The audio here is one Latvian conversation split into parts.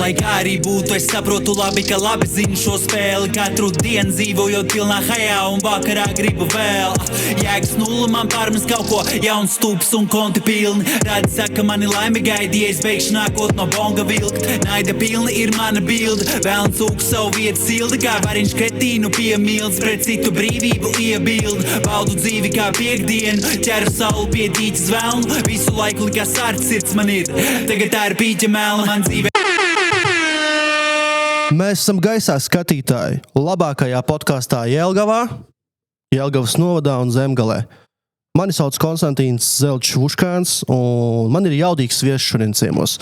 Lai kā arī būtu, es saprotu labi, ka labi zinu šo spēli. Katru dienu dzīvojot pilnā hajā un vakarā gribu vēl. Jēgas nulle man pārmest kaut ko, jauns stūps un konti pilni. Rādi saka, mani laimi gaidīja, es beigšu nākot no bonga vilkt. Naida pilni ir mana bilde, vēlns ūk savu vietu sildi, kā variņš kretīnu piemilds, pret citu brīvību iebild. Baudu dzīvi kā piekdienu, ķeru sauli pie dīķis vēlnu, visu laiku likās sārts sirds man ir, tagad tā ir pīķa mēla man dzīve. Mēs esam gaisā skatītāji labākajā podkastā Jelgavā, Jelgavas novadā un Zemgalē. Mani sauc Konstantīns Zelčs-Vuškāns, un man ir jaudīgs viesis šodien ciemos.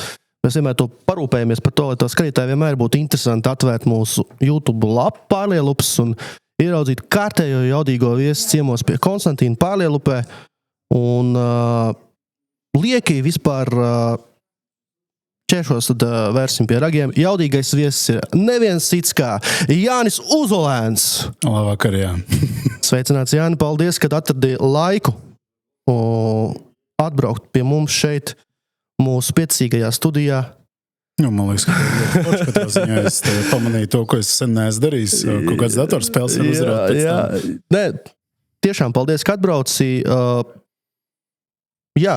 Mēs vienmēr to parūpējamies par to, lai to skatītāji vienmēr būtu interesanti atvērt mūsu YouTube lapu Pārlielupas un ieraudzīt kārtējo jaudīgo viesi ciemos pie Konstantīna Pārlielupē. Un lieki vispār ķēršos, tad vērsim pie ragiem. Jaudīgais viesis ir neviens cits kā Jānis Uzolēns. Labvakar, jā. Sveicināts, Jāni, paldies, kad atradi laiku atbraukt pie mums šeit, mūsu piecīgajā studijā. Nu, man liekas, ka ļoti katrā ziņā es pamanīju to, ko es sen neesmu darījis, kaut kāds datorspēles var uzrāt pēc tam. Nē, tiešām paldies, ka atbrauci. Jā,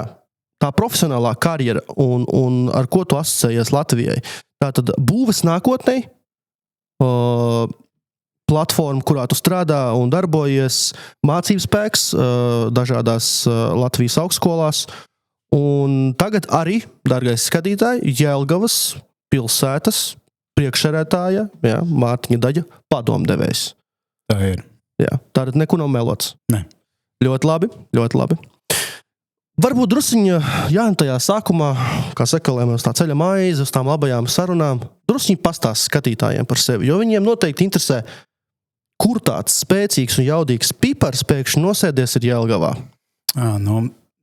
tā profesionālā karjera un ar ko tu asociējies Latvijai. Tātad būves nākotnei, platforma, kurā tu strādā un darbojies, mācības spēks dažādās Latvijas augstskolās. Un tagad arī, dargais skatītāji, Jelgavas pilsētas priekšsēdētāja, Mārtiņa Daģa padomdevējs. Tā ir. Jā, tātad neko nav melots. Ne. Ļoti labi, ļoti labi. Varbūt drusiņa, Jāni, tajā sākumā, kā saka, lai mēs tā ceļa maizi uz tām labajām sarunām, drusiņi pastāst skatītājiem par sevi, jo viņiem noteikti interesē, kur tāds spēcīgs un jaudīgs pipars pēkšņi nosēdies ir Jelgavā.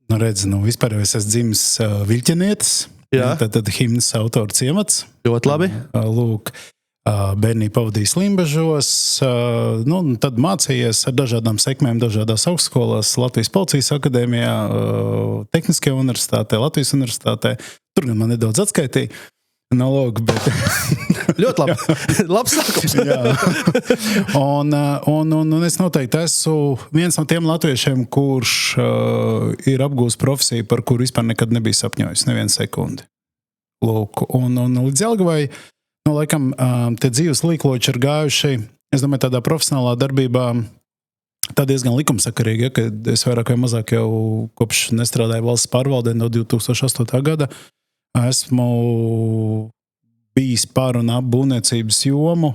Redz, vispār es esmu dzimis Viļķenietis, tad himnas autora ciemats. Ļoti labi. Lūk, bērnību pavadījis Limbažos, tad mācījies ar dažādām sekmēm dažādās augstskolās, Latvijas Policijas akadēmijā, Tehniskajā universitātē, Latvijas universitātē. Tur gan man nedaudz atskaitīja nalogu, bet... Ļoti labi. Labs sākums. Un es noteikti esmu viens no tiem latviešiem, kurš ir apgūst profesiju, par kuru vispār nekad nebija sapņojis, nevienu sekundi. Lūk, un līdz Jelgavai, laikam, tie dzīves līkloči ir gājuši, es domāju, tādā profesionālā darbībā, tā diezgan likumsakarīgi, ka es vairāk vai mazāk jau kopš nestrādāju valsts pārvaldē no 2008. gada, esmu bijis par un ap būvniecības jomu,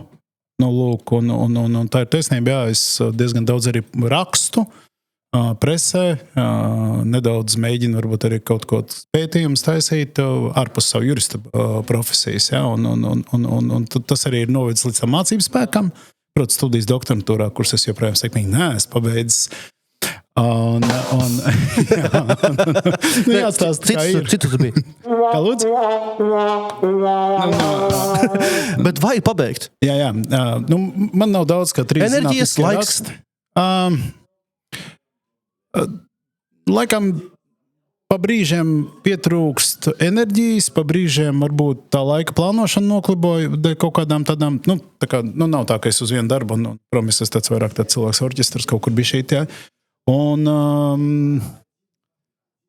lūk, un tā ir taisnība, jā, es diezgan daudz arī rakstu presē, nedaudz mēģinu varbūt arī kaut ko pētījumus taisīt ārpus savu jurista profesijas, jā, un tas arī ir novedis līdz tam mācības spēkam, protams, studijas doktorantūrā, kuras es joprojām sekmīgi neesmu pabeidzis. Jāstāst, kā ir. Citu tu biji. Kā lūdzu? Bet vai pabeigt? Jā. Man nav daudz, kā 3 Enerģijas laiks. Laikam pa brīžiem pietrūkst enerģijas, pa brīžiem varbūt tā laika plānošana nokliboja dēļ kaut kādām tādām, nav tā, ka es uz vienu darbu, protams, es tāds vairāk tāds cilvēks orķestrs kaut kur bija šeit, jā. Un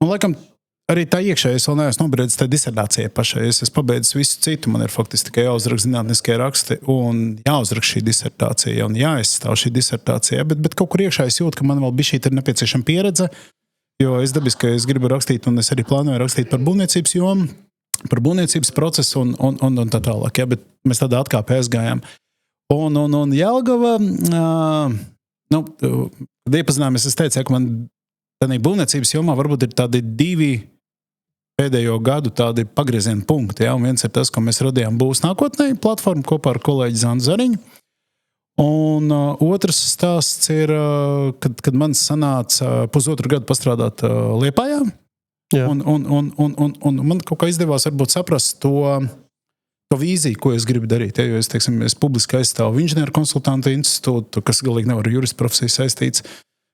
laikam arī tā iekšējais vēl neesmu nobriedis tā disertācija pašai. Es pabeidzis visu citu, man ir faktiski tikai jāuzraksta zinātniskie raksti un jāuzraksta šī disertācija un jāizstāv šī disertācija, bet kaut kur iekšā es jūtu, ka man vēl bišķīt ir nepieciešama pieredze, jo es dabiski, es gribu rakstīt un es arī plānoju rakstīt par būvniecības jomu, par būvniecības procesu un tā tālāk, jā, bet mēs tādā atkāpē aizgājām. Un Jelgava, kad iepazināmies, es teicu, ka man tādā būvniecības jomā varbūt ir tādi 2 pēdējo gadu tādi pagrieziena punkti. Ja? Un viens ir tas, ko mēs radījām Būvs nākotnē platformu kopā ar kolēģi Zanu Zariņu. Un otrs stāsts ir, kad man sanāca pusotru gadu pastrādāt Liepājā. Jā. Un man kaut kā izdevās varbūt saprast to vīziju, ko es gribu darīt. Ja? Jo es publiski aizstāvu inženieru konsultantu institūtu, kas galīgi nevar jurista profesiju saistīts.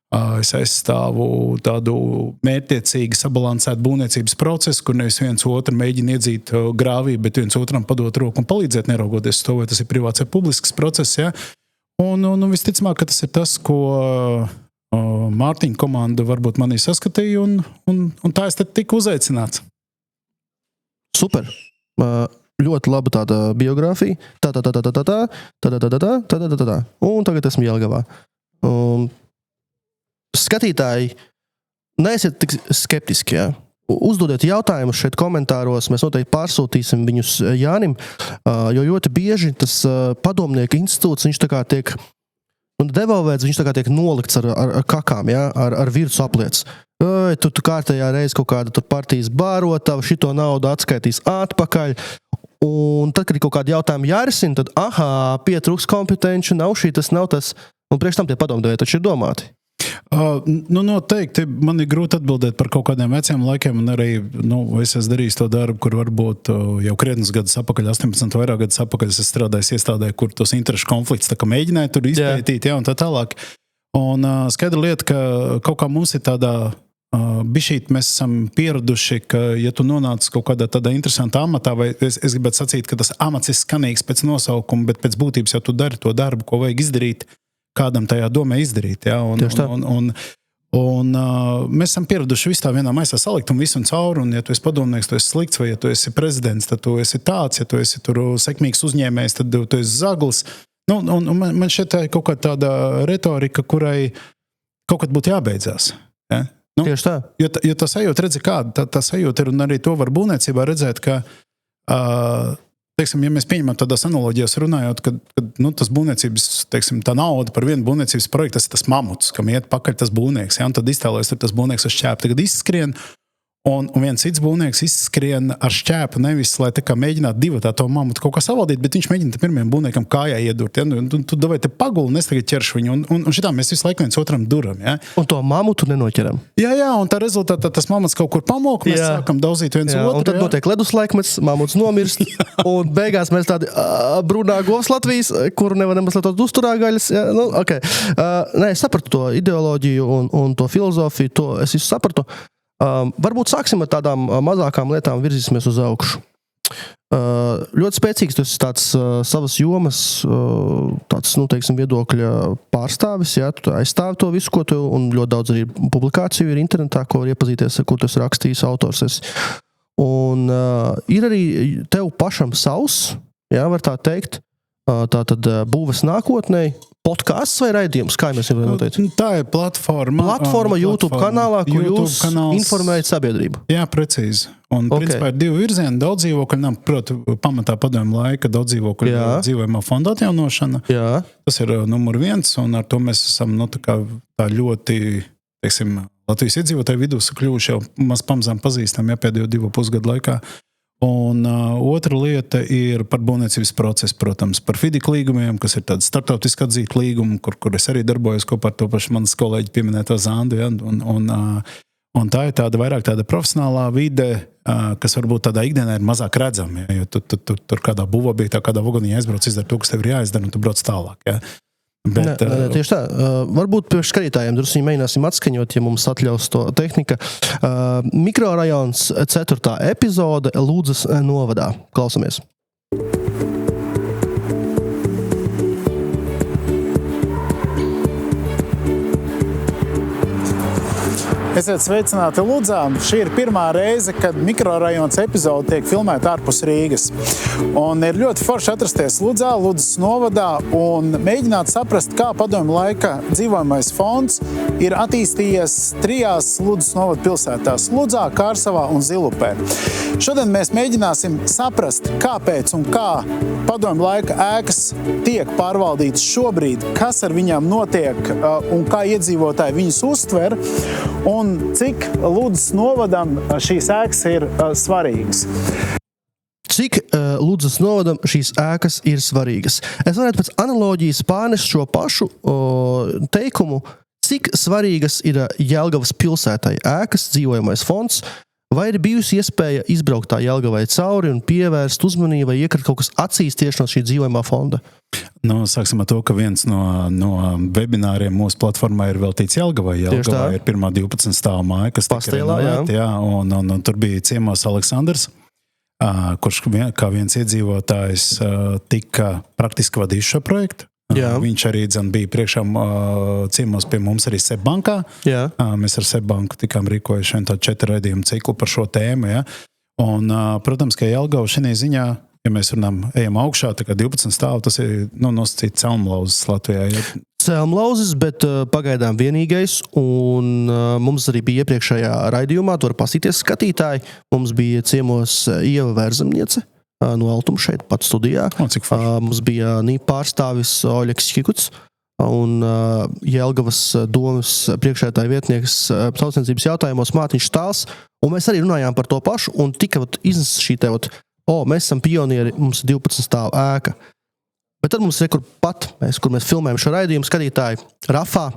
Es aizstāvu tādu mērķtiecīgi sabalansētu būvniecības procesu, kur nevis viens otru mēģina iedzīt grāvī, bet viens otram padot roku un palīdzēt, neraugoties to, vai tas ir privāts vai publisks process. Ja? Un visticamāk, ka tas ir tas, ko Mārtiņa komanda varbūt manī saskatīja, un tā es tad tiku uzaicināts. Super. Ļoti laba tāda biogrāfija. Un tagad esmu Jelgavā. Skatītāji, neesiet tik skeptiski, ja? Uzdodiet jautājumus šeit komentāros, mēs noteikti pārsūtīsim viņus Jānim, jo ļoti bieži tas padomnieku institūts, viņš tā kā tiek devalvēts, viņš tā kā tiek nolikts ar kakām, ja? ar virsu apliec. Tu kārtējā reiz kaut kāda tur partijas bārotava, šito naudu atskaitīs atpakaļ, un tad, kad ir kaut kādi jautājumi jārisina, tad pietrūks kompetenci, nav šī, tas nav tas, un priekš tam tie padomdevēji taču ir domāti. Noteikti man ir grūti atbildēt par kaut kādiem veciem laikiem, un arī es esmu darījis to darbu, kur varbūt jau krietnus gadus apakaļ, 18 vairāk gadus apakaļ, es strādāju iestādē, kur tos interešu konflikts tā kā mēģināju tur izpētīt, un tā tālāk. Un skaidra lieta, ka kaut kā mums ir tādā bišķīt, mēs esam pieraduši, ka ja tu nonāc kaut kādā tādā interesantā amatā, vai es gribētu sacīt, ka tas amats ir skanīgs pēc nosaukuma, bet pēc būtības jau tu dari to darbu, ko vajag izdarīt, kādam tajā domē izdarīt. Ja? Un mēs esam pieraduši visu tā vienā maisā salikt un visu un cauri, un ja tu esi padomnieks, tu esi slikts, vai ja tu esi prezidents, tad tu esi tāds, ja tu esi tur sekmīgs uzņēmējs, tad tu esi zaglis. Un man šeit ir kaut kā tāda retorika, kurai kaut kad būtu jābeidzās. Ja? Tieši tā. Jo tā sajūta, redzi kāda, tā sajūta ir, un arī to var būvniecībā redzēt, ka teiksim, ja mēs pieņemam tādās analoģijās runājot, kad tas būvniecības, teiksim, tā nauda par vienu būvniecības projektu, tas ir tas mamuts, kam iet pakaļ tas būvnieks, ja, un tad iztēlojas, tur tas būvnieks ar šķēpu tagad izskrien, un viens cits būvnieks izskrien ar šķēpu nevis, lai tā kā mēģinātu divatā to mamutu kaut kā savaldīt, bet viņš mēģina pirmiem būvniekam kājā iedurt, ja, tu davai te paguli, es tagad ķeršu viņu, un šitā mēs visu laiku viens otram duram, ja. Un to mamutu nenoķeram. Jā, un tā rezultātā tas mamuts kaut kur pamok, mēs sākam dauzīt viens otru. Un tad notiek leduslaikmets, mamuts nomirst, un beigās mēs tādi brūnā govs Latvijas, kuru nevar nemaz lietot uzturā gaļas. Ja, okay. Es sapratu to ideoloģiju un to filozofiju, to es visu sapratu. Varbūt sāksim ar tādām mazākām lietām, virzīsimies uz augšu. Ļoti spēcīgs tas ir tāds savas jomas, tāds, teiksim, viedokļa pārstāvis, ja, tu aizstāvi to visu, ko tu, un ļoti daudz arī publikāciju ir internetā, ko var iepazīties, ko tu esi rakstījis, autors esi. Un ir arī tev pašam savs, ja, var tā teikt, tātad būves nākotnē, podcasts vai raidījums, kā mēs jau teicu? Tā ir platforma YouTube kanālā, kur jūs informējat sabiedrību. Jā, precīzi. Un principā ir divi virzieni. Daudz dzīvokļu nav, pamatā padomju laika, daudz dzīvokļu dzīvojamā fonda atjaunošana. Jā. Tas ir numur 1, un ar to mēs esam tā ļoti, teiksim, Latvijas iedzīvotāju vidū kļuvuši jau pamazām pazīstam, pēdējo 2,5 gadu laikā. Un otra lieta ir par būvniecības procesu, protams, par FIDIK līgumiem, kas ir tāda startautiski atzīta līguma, kur es arī darbojos kopā ar to pašu manas kolēģi pieminēto Zandu. Ja? Un tā ir tāda vairāk tāda profesionālā vide, kas varbūt tādā ikdienā ir mazāk redzama. Ja? Jo tu tur kādā būvobjektā, kādā vagonī aizbrauc, izdara to, kas tev ir jāizdara, un tu brauc tālāk. Ja? Bet, tieši tā. Varbūt priekš skatītājiem drusku mēģināsim atskaņot, ja mums atļaus to tehnika. Mikrorajons 4. epizode Ludzas novadā. Klausamies. Esiet sveicināti Ludzā. Šī ir pirmā reize, kad mikrorajons epizode tiek filmēta ārpus Rīgas. Un ir ļoti forši atrasties Ludzā, Ludzas novadā, un mēģināt saprast, kā padomju laika dzīvojamais fonds ir attīstījies 3 Ludzas novada pilsētās – Ludzā, Kārsavā un Zilupē. Šodien mēs mēģināsim saprast, kāpēc un kā padomju laika ēkas tiek pārvaldītas šobrīd, kas ar viņām notiek un kā iedzīvotāji viņus uztver, un cik Ludzas novadam šīs ēkas ir svarīgas. Cik Ludzas novadam šīs ēkas ir svarīgas? Es varētu pēc analoģijas pārnest šo pašu teikumu, cik svarīgas ir Jelgavas pilsētai ēkas, dzīvojamais fonds, vai ir bijusi iespēja izbraukt tā Jelgavai cauri un pievērst uzmanību vai iekart kaut kas acīs tieši no šī dzīvojumā fonda? Nu, sāksim ar to, ka viens no webināriem mūsu platformā ir veltīts Jelgavai. Jelgavā ir pirmā 12 stāvu māja, kas tika renovēta, jā, un tur bija ciemos Aleksandrs, kurš kā viens iedzīvotājs tika praktiski vadījis šo projektu. Jā. Viņš arī bija priekšā ciemos pie mums arī Sebbankā. Jā. Mēs ar Sebbanku tikām rīkojuši tādu 4 raidījumu ciklu par šo tēmu. Ja? Un, protams, ka Jelgava šajā ziņā, ja mēs ejam augšā, tā kā 12 stāvu, tas ir nosacīts celmlauzes Latvijā. Ja? Celmlauzes, bet pagaidām vienīgais, un mums arī bija iepriekšējā raidījumā, tur pasīties skatītāji, mums bija ciemos Ieva Vērzemniece no Altuma šeit pat studijā. Mums bija NIP pārstāvis Oļeks Hikuts un Jelgavas domas priekšētāja vietnieks tautsensības jautājumos Mārtiņš Štāls, un mēs arī runājām par to pašu, un tika iznes šī mēs esam pionieri, mums ir 12 stāvu ēka. Bet tad mums ir, kur mēs filmējam šo raidījumu, skatītāji Rafā.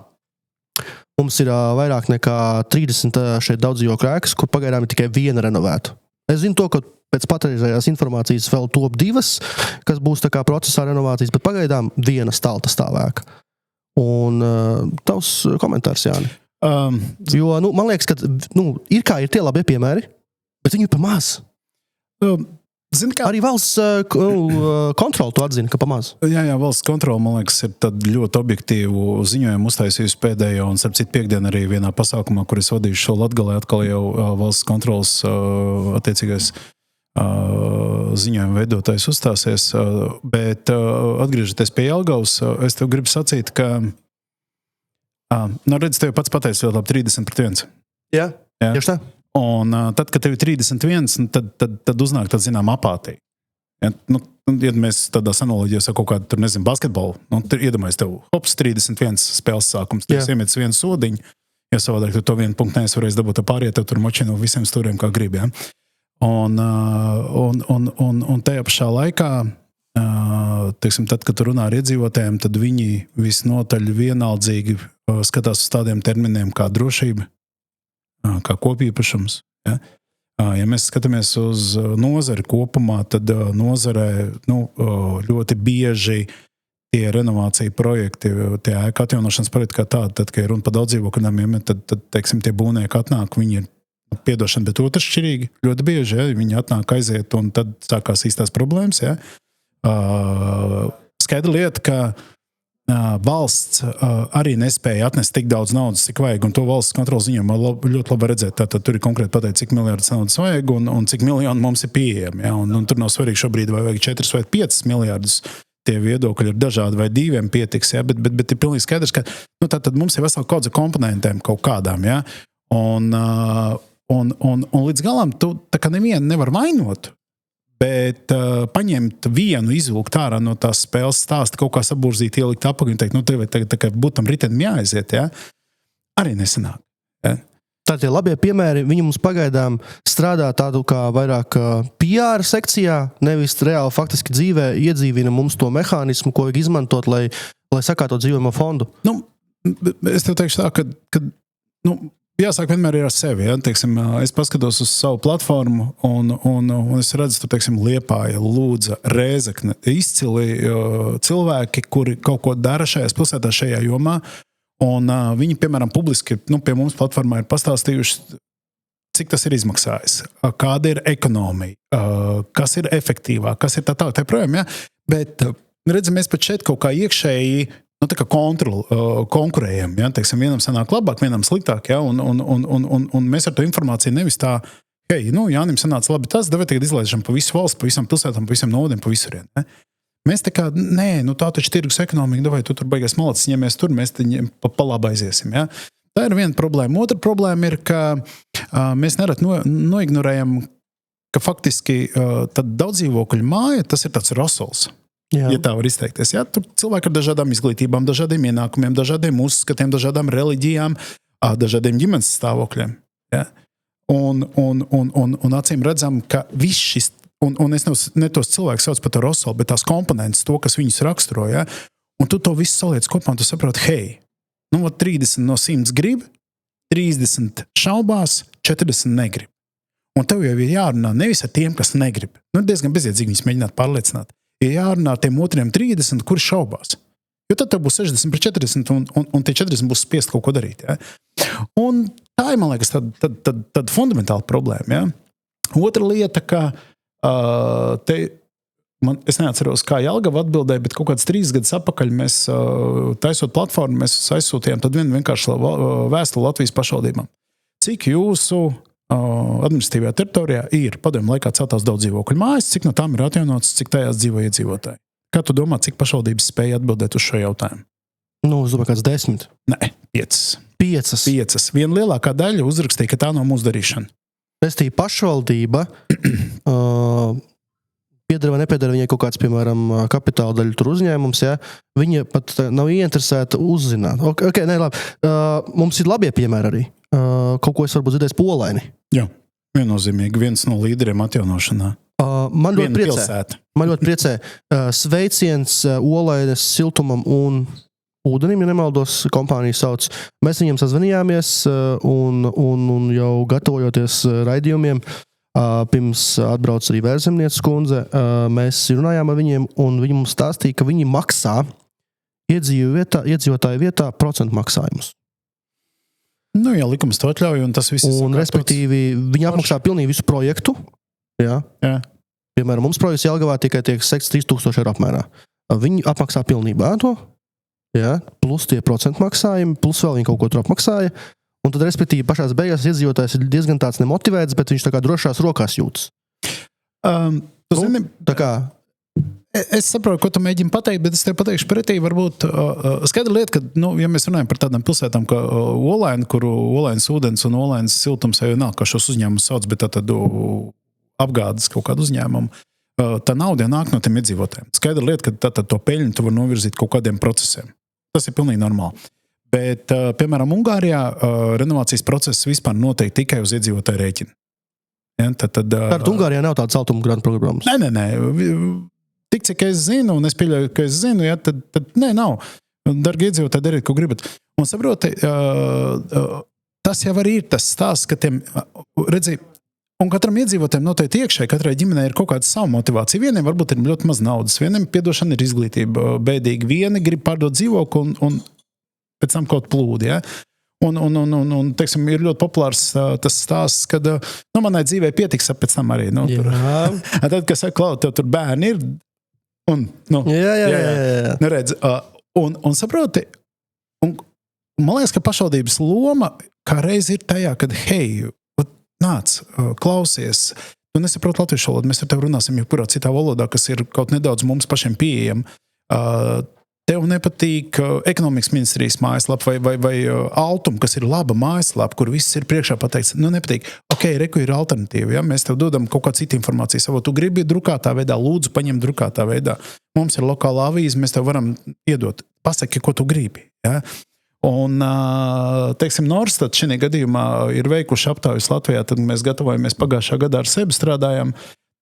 Mums ir vairāk nekā 30 šeit daudz dzīvokļu ēkas, kur pagaidām ir tikai viena renovēta. Es zinu to, ka pēc patreizējās informācijas vēl top 2, kas būs tā kā procesā renovācijas, bet pagaidām viena stalta stāvēka. Un tavs komentārs, Jāni. Jo, man liekas, ka ir tie labie piemēri, bet viņi ir pa maz. Arī valsts kontrola to atzina, ka pamaz. Jā, valsts kontrola, man liekas, ir tad ļoti objektīvu ziņojumu uztaisījusi pēdējo, un starp citu piekdien arī vienā pasākumā, kur es vadīšu šo Latgalē, atkal jau valsts kontrolas attiecīgais ziņojumu veidotājs uzstāsies. Bet atgriežoties pie Jelgavas, es tev gribu sacīt, ka redz, tev pats pateicis vēl 30-1. Jā, tieši tā. Un tad, kad tev ir 31, tad uznāk tāda, zinām, apātija. Ja, ja mēs tādās analoģijās ar kaut kādu, tur nezinu, basketbolu, tur iedomājies tev, 31 spēles sākums, tu iemets vienu sodiņu, ja savādāk tu to vienu punktu neesvarēs dabūt pārējie, tev tur moči no visiem stūriem, kā grib, ja. Un tajā pašā laikā, teiksim, tad, kad tu runā ar iedzīvotājiem, tad viņi visnotaļ vienaldzīgi skatās uz tādiem terminiem kā drošība, kā kopīpašums. Ja? Ja mēs skatāmies uz nozari kopumā, tad nozarē ļoti bieži tie renovācija projekti, tie ēka atjaunošanas projekti kā tādi, tad, kad ir runa par daudz dzīvokļiem, tad teiksim, tie būvnieki atnāk, viņi ir piedošana, bet otršķirīgi ļoti bieži, ja? Viņi atnāk aiziet un tad sākās īstās problēmas. Ja? Skaidra lieta, ka valsts arī nespēja atnest tik daudz naudas, cik vajag, un to valsts kontrolas ziņojumā ļoti labi redzēt. Tātad tur ir konkrēti pateikt, cik miljardus naudas vajag un cik miljoni mums ir pieejami. Ja? Un tur nav svarīgi šobrīd, vai vajag 4 vai 5 miljardus. Tie viedokļi ir dažādi, vai 2 pietiks, ja? bet ir pilnīgi skaidrs, ka tātad mums ir vesela kaudze komponentēm kaut kādām. Ja? Un līdz galam tu tā kā nevienu nevar vainot. Bet paņemt vienu, izvilkt ārā no tās spēles stāsta, kaut kā saburzīt, ielikt apakaļ un teikt, tev tā kā būtu tam ritenim jāaiziet, ja? Arī nesanāk. Ja? Tā tie labie piemēri, viņi mums pagaidām strādā tādu kā vairāk PR sekcijā, nevis reāli faktiski dzīvē iedzīvina mums to mehānismu, ko vajag izmantot, lai sakārtot dzīvojamo fondu. Es tev teikšu tā, ka jāsāk vienmēr ir ar sevi. Ja? Teiksim, es paskatos uz savu platformu un es redzu, teiksim, Liepāja, Lūdza, Rēzekne, izcili cilvēki, kuri kaut ko dara šajās pilsētās šajā jomā. Un viņi, piemēram, publiski pie mums platformā ir pastāstījuši, cik tas ir izmaksājis, kāda ir ekonomija, kas ir efektīvāk, kas ir tā projām. Ja? Bet redzam, mēs pat šeit kaut kā iekšēji tā kā konkurējam, ja? Teiksim, vienam sanāk labāk, vienam sliktāk, ja? Un mēs ar to informāciju nevis tā, hei, Jānim sanāca labi tas, davai tagad izlaižam pa visu valsts, pa visam pilsētām, pa visam novadiem, pa visurien. Ne? Mēs tā kā, tā taču tirgus ekonomika, davai tu tur baigās malacis, ja mēs tur, mēs pa labi aiziesim, ja? Tā ir viena problēma. Otra problēma ir, ka mēs nerad noignorējam, ka faktiski tad daudzdzīvokļu māja, tas ir tāds rosols. Jā. Ja tā var izteikties. Ja? Tur cilvēki ar dažādām izglītībām, dažādiem ienākumiem, dažādiem uzskatiem, dažādām reliģijām, dažādiem ģimenes stāvokļiem. Ja? Un acīm redzam, ka viss šis, un es ne tos cilvēkus sauc par to rosolu, bet tās komponentes, to, kas viņus raksturo, ja? Un tu to visu saliec kopā un tu saproti, hei, 30 no 100 grib, 30 šaubās, 40 negrib. Un tev jau ir jārunā nevis ar tiem, kas negrib. Diezgan bezjēdzīgi viņus mēģināt pārliecināt. Ir jārunā ar tiem otriem 30, kuri šaubās. Jo tad tev būs 60 pret 40 un tie 40 būs spiest kaut ko darīt. Ja? Un tā ir, man liekas, tāda fundamentāla problēma. Ja? Otra lieta, ka es neatceros, kā Jelgava atbildēja, bet kaut kāds 3 gadus atpakaļ mēs taisot platformu, mēs aizsūtījām tad vienkārši vēstuli Latvijas pašvaldībām. Cik jūsu administratīvajā teritorijā ir padomju laikā celtās daudz dzīvokļu mājas, cik no tām ir atjaunotas, cik tajās dzīvo iedzīvotāji? Kā tu domā, cik pašvaldības spēja atbildēt uz šo jautājumu? Es domāju, kāds 10. Nē, 5. 5. Viena lielākā daļa uzrakstīja, ka tā nav mūsu darīšana. Restīvi pašvaldība piedara vai nepiedara viņai kaut kāds, piemēram, kapitāla daļu tur uzņēmums, ja? Viņa pat nav ieinteresēta uzzināt. Okay, nē, labi. Mums ir labie piemēri arī. Kaut ko es varbūt dzirdēju Polaini. Jā, viennozīmīgi. Viens no līderiem atjaunošanā. Man ļoti priecē. Sveiciens Olainas siltumam un ūdenim, ja nemaldos, kompāniju sauc. Mēs viņiem sazvanījāmies un jau gatavojoties raidījumiem, pirms atbrauc arī Vērzemnieces kundze, mēs runājām ar viņiem un viņi mums stāstīja, ka viņi maksā iedzīvotāju vietā procentu maksājumus. Ja likums to atļauj, un tas viss ir un, respektīvi, viņi apmaksā pilnīgi visu projektu. Jā. Piemēram, mums projekts Jelgavā tikai tiek sekts 3000 eiro apmērā. Viņi apmaksā pilnībā to, jā, plus tie procentu maksājumi, plus vēl viņi kaut ko tur apmaksāja. Un tad, respektīvi, pašās beigās iedzīvotājs ir diezgan tāds nemotivēts, bet viņš tā kā drošās rokās jūtas. Tā kā... Es saprotu, ko tu mēģini pateikt, bet es tev pateikšu pretī, varbūt skaidra lieta, ka, ja mēs runājam par tādām pilsētām, kā Olaina, kuru Olainas ūdens un Olainas siltums, jau nav, kā šos uzņēmumus sauc, bet tad apgādes kaut kādu uzņēmumu, tā nauda nāk no tiem iedzīvotājiem. Skaidra lieta, ka tad to peļņu tu var novirzīt kaut kādiem procesiem. Tas ir pilnīgi normāli. Bet, piemēram, Ungārijā renovācijas process vispār notiek tikai uz iedzīvotāju rēķinu. Ja, tad Ungārijā nav tāda celtuma grantu programmas? Nē. Tik, cik es zinu, un es pieļauju, ka es zinu, ja, tad nē, nav. Dargi iedzīvotāji, dariet, ko gribat. Un saproti, tas jau arī ir tas stāsts, ka tiem, redzi, un katram iedzīvotājiem noteikti iekšēji, katrai ģimenei ir kaut kāda savu motivācija. Vieniem varbūt ir ļoti maz naudas, vieniem piedošana ir izglītība bēdīgi. Vieni grib pārdot dzīvokli un pēc tam kaut plūdi, ja. Un teiksim, ir ļoti populārs tas stāsts, kad manai dzīvē pietiks pēc tam arī. Tad, kas saka, Klau, tev tur bērni ir, Jā. Redz, un saproti, un man liekas, ka pašvaldības loma kā reiz ir tajā, kad hei, nāc, klausies, tu nesaproti latviešu valodu, mēs ar tevi runāsim jebkurā citā valodā, kas ir kaut nedaudz mums pašiem pieejam. Tev nepatīk ekonomikas ministrijas mājaslapa vai Altum, kas ir laba mājaslapa, kur viss ir priekšā pateikts, nepatīk. Ok, reku ir alternatīva, ja? Mēs tev dodam kaut kā citu informāciju. Savu tu gribi drukātā veidā, lūdzu paņem drukātā veidā. Mums ir lokāla avīze, mēs tev varam iedot. Pasaki, ko tu gribi. Ja? Un, teiksim, Norstat šajā gadījumā ir veikuši aptaujas Latvijā, tad mēs gatavojamies pagājušā gadā ar sevi strādājam,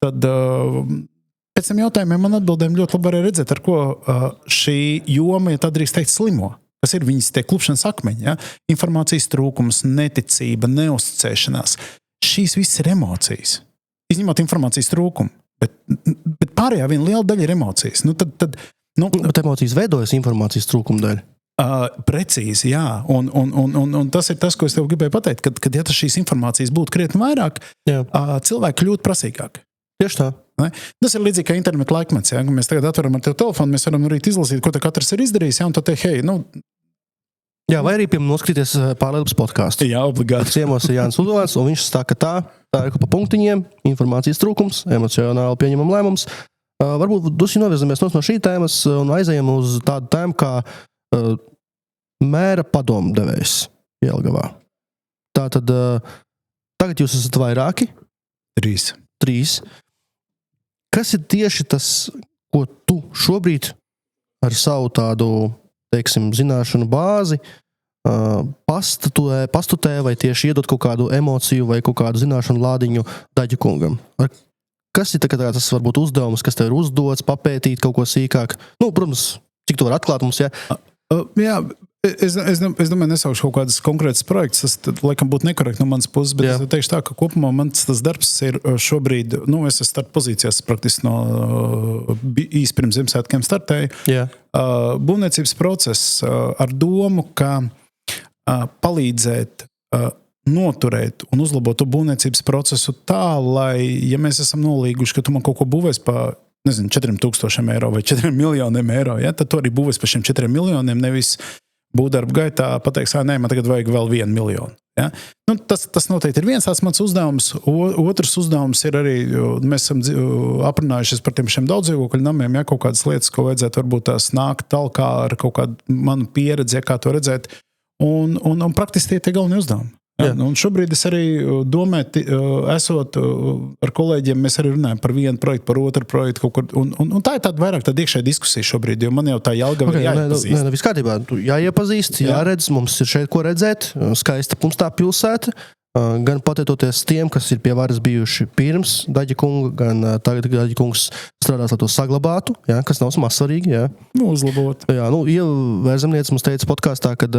tad... Pēc tam jautājumiem man atbildēm ļoti labi varēja redzēt, ar ko šī joma, ja tā drīkst teikt, slimo. Kas ir viņas tie klupšanas akmeņi, ja? Informācijas trūkums, neticība, neuzticēšanās. Šīs viss ir emocijas. Izņemot informācijas trūkumu. Bet pārējā viena liela daļa ir emocijas. Bet emocijas veidojas informācijas trūkuma dēļ. Precīzi, jā. Un tas ir tas, ko es tev gribēju pateikt, kad ja šīs informācijas būtu krietni vairāk, cilvēki kļūtu prasīgāki. Tieši tā. Tas ir līdzīgi kā interneta laikmets. Ja? Mēs tagad atveram ar tev telefonu, mēs varam rīt izlasīt, ko te katrs ir izdarījis, ja? Un tad te, hei, Jā, vai arī, piemēram, noskatīties Pārlielpas podcastu. Jā, obligāti. Ciemos ir Jānis Udovāns, un viņš stāka tā ir pa punktiņiem, informācijas trūkums, emocionāli pieņemam lēmums. Varbūt dusi novirzamies no šī tēmas un aizējam uz tādu tēmu kā mēra padomdevējs Jelgavā. Tātad, tagad jūs esat vairāki? 3. Kas ir tieši tas, ko tu šobrīd ar savu tādu, teiksim, zināšanu bāzi pastutē vai tieši iedot kaut kādu emociju vai kaut kādu zināšanu lādiņu Daģa kungam? Kas ir tas varbūt uzdevums, kas tev ir uzdots, papētīt kaut ko sīkāk? Protams, cik tu vari atklāt mums, jā? Jā, Es domāju, nesaukšu kaut kādas konkrētas projekts, tas laikam būtu nekorekti no manas puses, bet es teikšu tā, ka kopumā mans tas darbs ir šobrīd, es esmu start pozīcijās praktiski īsti pirms Ziemassvētkiem startēju. Būvniecības process ar domu, ka palīdzēt noturēt un uzlabot to būvniecības procesu tā, lai, ja mēs esam nolīguši, ka tu man kaut ko būvēs pa, 4,000 eiro vai 4 miljoniem eiro, ja, tad tu arī būvēs pa šiem 4 miljoniem, nevis būvdarba gaitā pateiks, nē, man tagad vajag vēl 1 miljonu. Ja? Tas noteikti ir viens tāds mans uzdevums. Otrs uzdevums ir arī, mēs esam aprunājušies par šiem daudzdzīvokļu namiem, ja, kaut kādas lietas, ko vajadzētu varbūt tās nākt talkā ar kaut kādu manu pieredzi, ja, kā to redzēt. Un praktiski tie galvenie uzdevumi. Ja? Un šobrīd es arī domāju, esot ar kolēģiem, mēs arī runājam par vienu projektu, par otru projektu kaut kur. Un tā ir tāda vairāk tāda iekšēja diskusija šobrīd, jo man jau tā Jelgava ir jāiepazīst. Viss kārtībā, jāiepazīst, jāredz, mums ir šeit ko redzēt, skaista pumstā pilsēta, gan pateicoties tiem, kas ir pie varas bijuši pirms Daģa kunga, gan tagad Daģa kungs strādās, lai to saglabātu, ja, kas nav mazsvarīgi. Ja. Uzlabot. Jā, Vērzemniece mums teica podkāstā, kad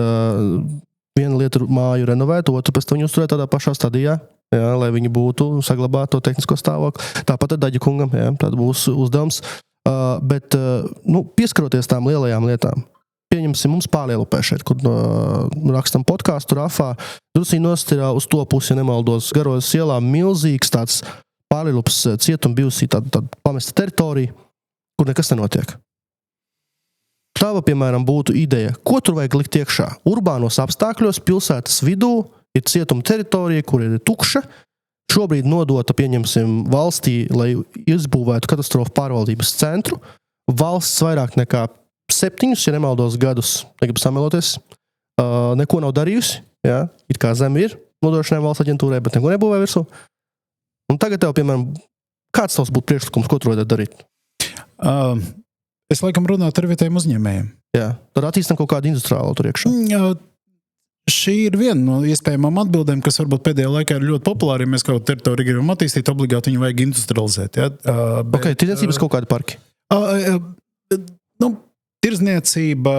viena lieta ir māju renovēt, otru pēc tam viņu uzturēt tādā pašā stadijā, jā, lai viņi būtu saglabāt to tehnisko stāvokli. Tāpat ar Daģa kungam, jā, tāda būs uzdevums. Bet pieskaroties tām lielajām lietām, pieņemsim mums Pārlielupē šeit, kur rakstam podkāstu Rafā, drusīnos ir uz to pusi, ja nemaldos, Garojas ielā milzīgs tāds Pārlielupas cietuma bijusī tāda pamesta teritorija, kur nekas nenotiek. Tava, piemēram, būtu ideja, ko tur vajag likt iekšā. Urbānos apstākļos, pilsētas vidū ir cietuma teritorija, kur ir tukša. Šobrīd nodota, pieņemsim, valstī, lai izbūvētu katastrofu pārvaldības centru. Valsts vairāk nekā 7, ja nemaldos gadus, negribu sameloties, neko nav darījusi. Ja? It kā zeme ir nodrošinājuma valsts aģentūrai, bet neko nebūvē virsū. Un tagad tev, piemēram, kāds tavs būtu priekšlikums, ko tu vajadzētu darīt? Es laikam runātu ar vietējiem uzņēmējiem. Jā, tad attīstam kaut kādu industriālu tur iekšā. Šī ir viena no iespējamām atbildēm, kas varbūt pēdējā laikā ir ļoti populāri, ja mēs kaut teritoriju gribam attīstīt, obligāti viņu vajag industrializēt. Ja? Tirdzniecības kaut kādi parki? Tirdzniecība,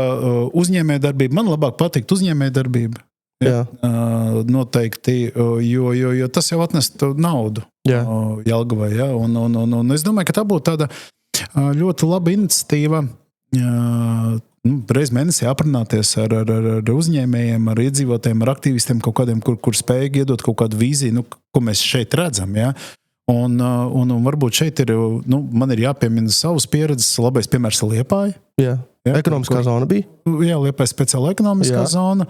uzņēmējdarbība. Man labāk patikt uzņēmējdarbība. Jā. Noteikti, jo tas jau atnest naudu Jelgavai. Ja? Un es domāju, ka tā būtu tāda ļoti laba iniciatīva reiz mēnesī aprunāties ar uzņēmējiem, ar iedzīvotājiem, ar aktīvistiem kaut kādiem, kur spēj iedot kaut kādu vīziju, ko mēs šeit redzam. Ja? Un varbūt šeit ir, man ir jāpiemina savas pieredzes, labais piemērs Liepāja. Jā. Ekonomiskā zona bija? Jā, Liepāja speciāla ekonomiskā zona.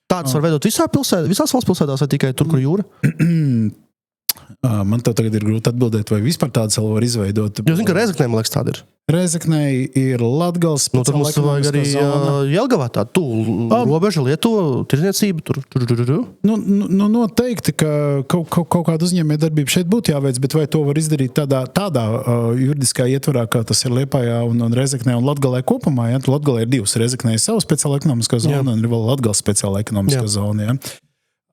Tādas var veidot visās valsts pilsētās vai tikai tur, kur jūra? Man tev tagad ir grūti atbildēt, vai vispār tādas vēl var izveidot. Jo zinu, ka Rēzeknē, man liekas, tāda ir. Rēzeknē ir Latgales speciāla ekonomiskā zona. Jelgavā tā, robeža, Lietuva, tirdzniecība, tur. Noteikti, ka kaut kāda uzņēmējdarbība šeit būtu jāveic, bet vai to var izdarīt tādā juridiskā ietvarā, kā tas ir Liepājā un Rēzeknē un Latgalē kopumā? Ja? Latgalē ir 2. Rēzeknē ir savu speciāla ekonomiskā zona un ir vēl Latgales speciāla ekonomiskā zona. Ja?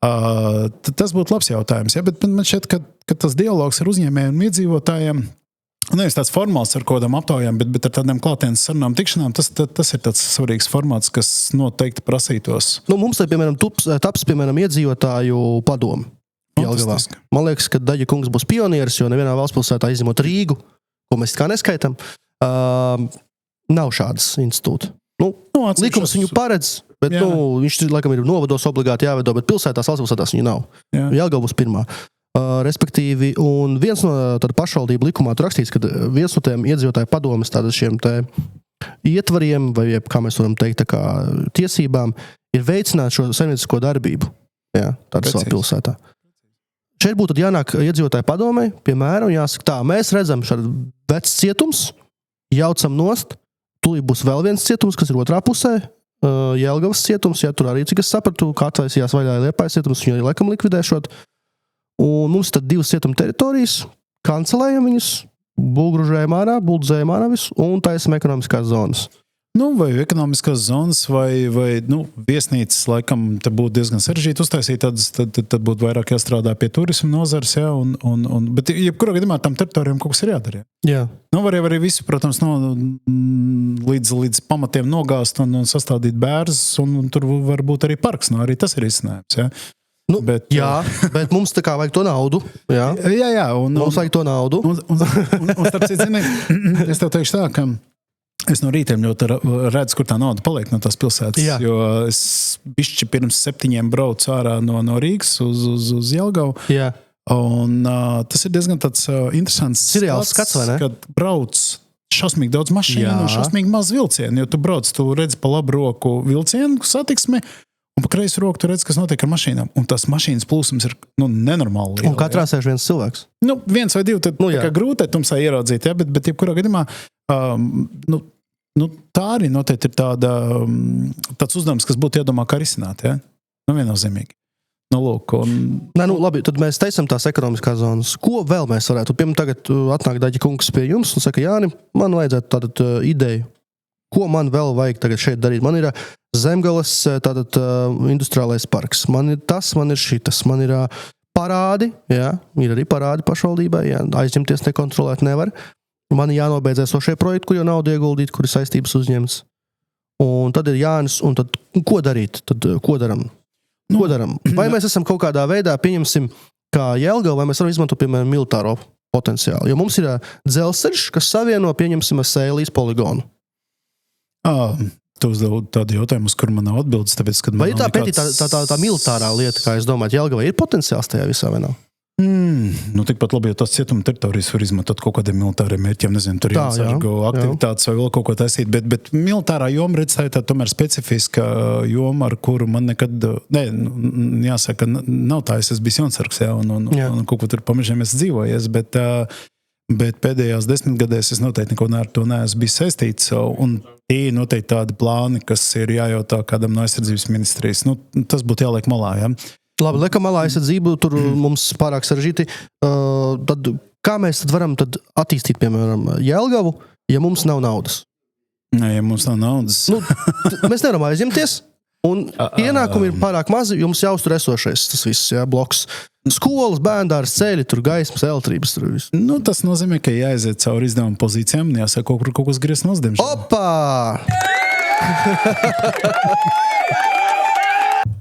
Tas būtu labs jautājums, ja? Bet man šķiet, ka tas dialogs ar uzņēmējiem un iedzīvotājiem, nevis tāds formāls ar kodām aptaujām, bet ar tādām klātienes sarunām, tikšanām, tas ir tāds svarīgs formāts, kas noteikti prasītos. Mums ir, piemēram, taps, iedzīvotāju padomu Jelgavā. Man liekas, ka Daģa kungs būs pionieris, jo nevienā valstspilsētā izņemot Rīgu, ko mēs kā neskaitam, nav šādas institūta. Likums viņu paredz, bet viņš laikam ir novados obligāti jāvedo, bet pilsētās, valstspilsētās viņu nav. Jelgava būs pirmā. Respektīvi, un viens no tāda pašvaldību likumā tur rakstīts, ka viens no tiem iedzīvotāju padomas tāda šiem te ietvariem, vai kā mēs varam teikt, tā kā tiesībām, ir veicināt šo saimniecisko darbību. Jā, tāda savā pilsētā. Šeit būtu tad jānāk iedzīvotāju padomei, piemēram, jāsaka tā, mēs redzam šādu vecs cietums, jaucam nost, tūlīt būs vēl viens cietums, kas ir otrā pusē, Jelgavas cietums, ja tur arī, cik es sapratu, kā atvaisījās vaļā Liepājas cietums, viņu arī laikam likvidēšot. Un mums tad 2 cietuma teritorijas, kancelējam viņus, bulgružējam ārā, buldzējam ārā visu un taisam ekonomiskās zonas. Vai ekonomiskās zonas, vai viesnīcas, laikam, te būtu diezgan sarežģīti uztaisīt, tad būtu vairāk jāstrādā pie turismu nozars, jā, bet jebkurā gadījumā tam teritorijām kaut kas ir jādara. Jā. Var arī visu, protams, līdz pamatiem nogāzt un sastādīt bērzus, un tur var būt arī parks, arī tas ir izcinājums, jā. Bet mums tā kā vajag to naudu, jā. Jā, mums vajag to naudu. Un starp citu, zini, es tev teikšu tā, ka es no rītiem ļoti redzu, kur tā nauda paliek no tās pilsētas, jā. Jo es bišķi pirms 7 braucu ārā no Rīgas uz Jelgavu. Jā. Un tas ir diezgan tāds interesants skats, vai ne? Kad brauc šausmīgi daudz mašīnu un šausmīgi maz vilcienu, jo tu brauc, tu redzi pa labu roku vilcienu satiksmi, un pa kreisu roku tu redzi, kas notiek ar mašīnām. Un tas mašīnas plūsums ir nenormāli liela. Un katrā sēž viens cilvēks. Viens vai divi, tad kā grūti tumsā ieraudzīt, ja? bet jebkurā gadījumā tā arī noteikti ir tāds uzdevums, kas būtu jādomā, kā risināt, ja? Viennozīmīgi. Labi, tad mēs teicam tās ekonomiskās zonas. Ko vēl mēs varētu? Piemēram, tagad atnāk Daģi kungs pie jums un saka, Jāni, man vajadzētu tātad ideju. Ko man vēl vajag tagad šeit darīt? Man ir Zemgales tātad industriālais parks. Man ir tas, man ir šitas. Man ir parādi, jā, ir arī parādi pašvaldībai, jā, aizņemties nekontrolēt nevar. Man ir jānobeidz esošie projekti, kur jau naudu ieguldīt, kur ir saistības uzņemts. Un tad ir Jānis, un tad ko darīt? Tad ko daram? Ko daram? Vai mēs esam kaut kādā veidā, pieņemsim, kā Jelgava, vai mēs varam izmantot, piemēram, militāro potenciālu? Jo mums ir dzelzceļš, kas savieno, pieņemsim, Sēlijas poligonu. Tu uzdev tādu jautājumu, uz kuru man nav atbildes, tāpēc, kad vai tā pētī tā militārā lieta, kā es domāju, Jelgava ir potenciāls tajā visā vai nav? Tikpat labi, jo tās cietuma teritorijas var izmantot kaut kādiem militāriem mērķiem, nezinu, tur jāsargo aktivitātes vai vēl kaut ko taisīt, bet militārā joma, redz, tā ir tā tomēr specifiska joma, ar kuru man nekad, jāsaka, nav tā, es esmu bijis jaunsargs, un kaut ko tur pamežiem es dzīvojies, bet pēdējās 10 gadēs es noteikti neko ar to neesmu bijis saistīts, un tie noteikti tādi plāni, kas ir jājautā kādam no aizsardzības ministrijas, tas būtu jāliek malā, ja? Labi, liekam malā aizsardzību, tur mums pārāk sarežģīti. Tad kā mēs tad varam attīstīt, piemēram, Jelgavu, ja mums nav naudas? Ja mums nav naudas. Mēs nevaram aizņemties, un ienākumi ir pārāk mazi, jums jāuztur esošais tas viss, jā, bloks. Skolas, bērndārs, ceļi, tur gaismas, elektrības, tur viss. Tas nozīmē, ka jāaiziet cauri izdevumu pozīcijām, jāsaka, kaut kas griezt nozdemšana. Opā!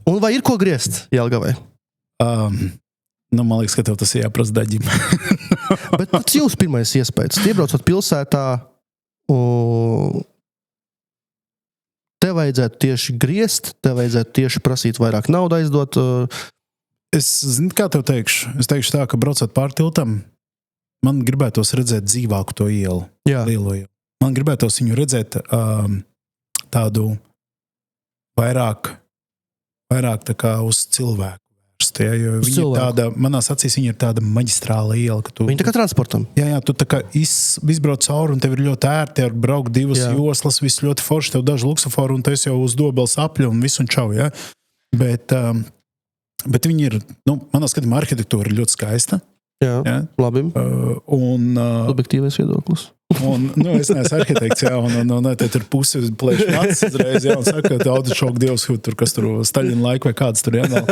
Un vai ir ko griezt Jelgavai? Man liekas, ka tev tas ir jāprasa Daģim. Bet tas jūs pirmais iespējas. Iebraucot pilsētā, tev vajadzētu tieši griezt, tev vajadzētu tieši prasīt vairāk naudu aizdot. Es zinu, kā tev teikšu. Es teikšu tā, ka braucot pār tiltam, man gribētos redzēt dzīvāku to ielu. Jā. Lielo ielu. Man gribētos viņu redzēt tādu vairāk tā kā uz cilvēku vērst, ja, jo viņa ir tāda, manās acīs viņa ir tāda maģistrāla iela, ka tu... Viņa tā kā transportam. Jā, tu tā kā izbrauc cauri un tev ir ļoti ērti ar braukt 2 joslas, viss ļoti forši, tev daži luksuforu un tu esi jau uz dobels apļu un visu un čau, ja. Bet viņi ir, manā skatījumā arhitektūra ir ļoti skaista. Jā. Labi. Objektīvais viedoklis. Es neesmu arhitekts, jā, un te tur pusi plēš macis uzreiz, jā, un saka, ka autošoku dievs, tur, kas tur Staļina laika vai kāds tur jānāk.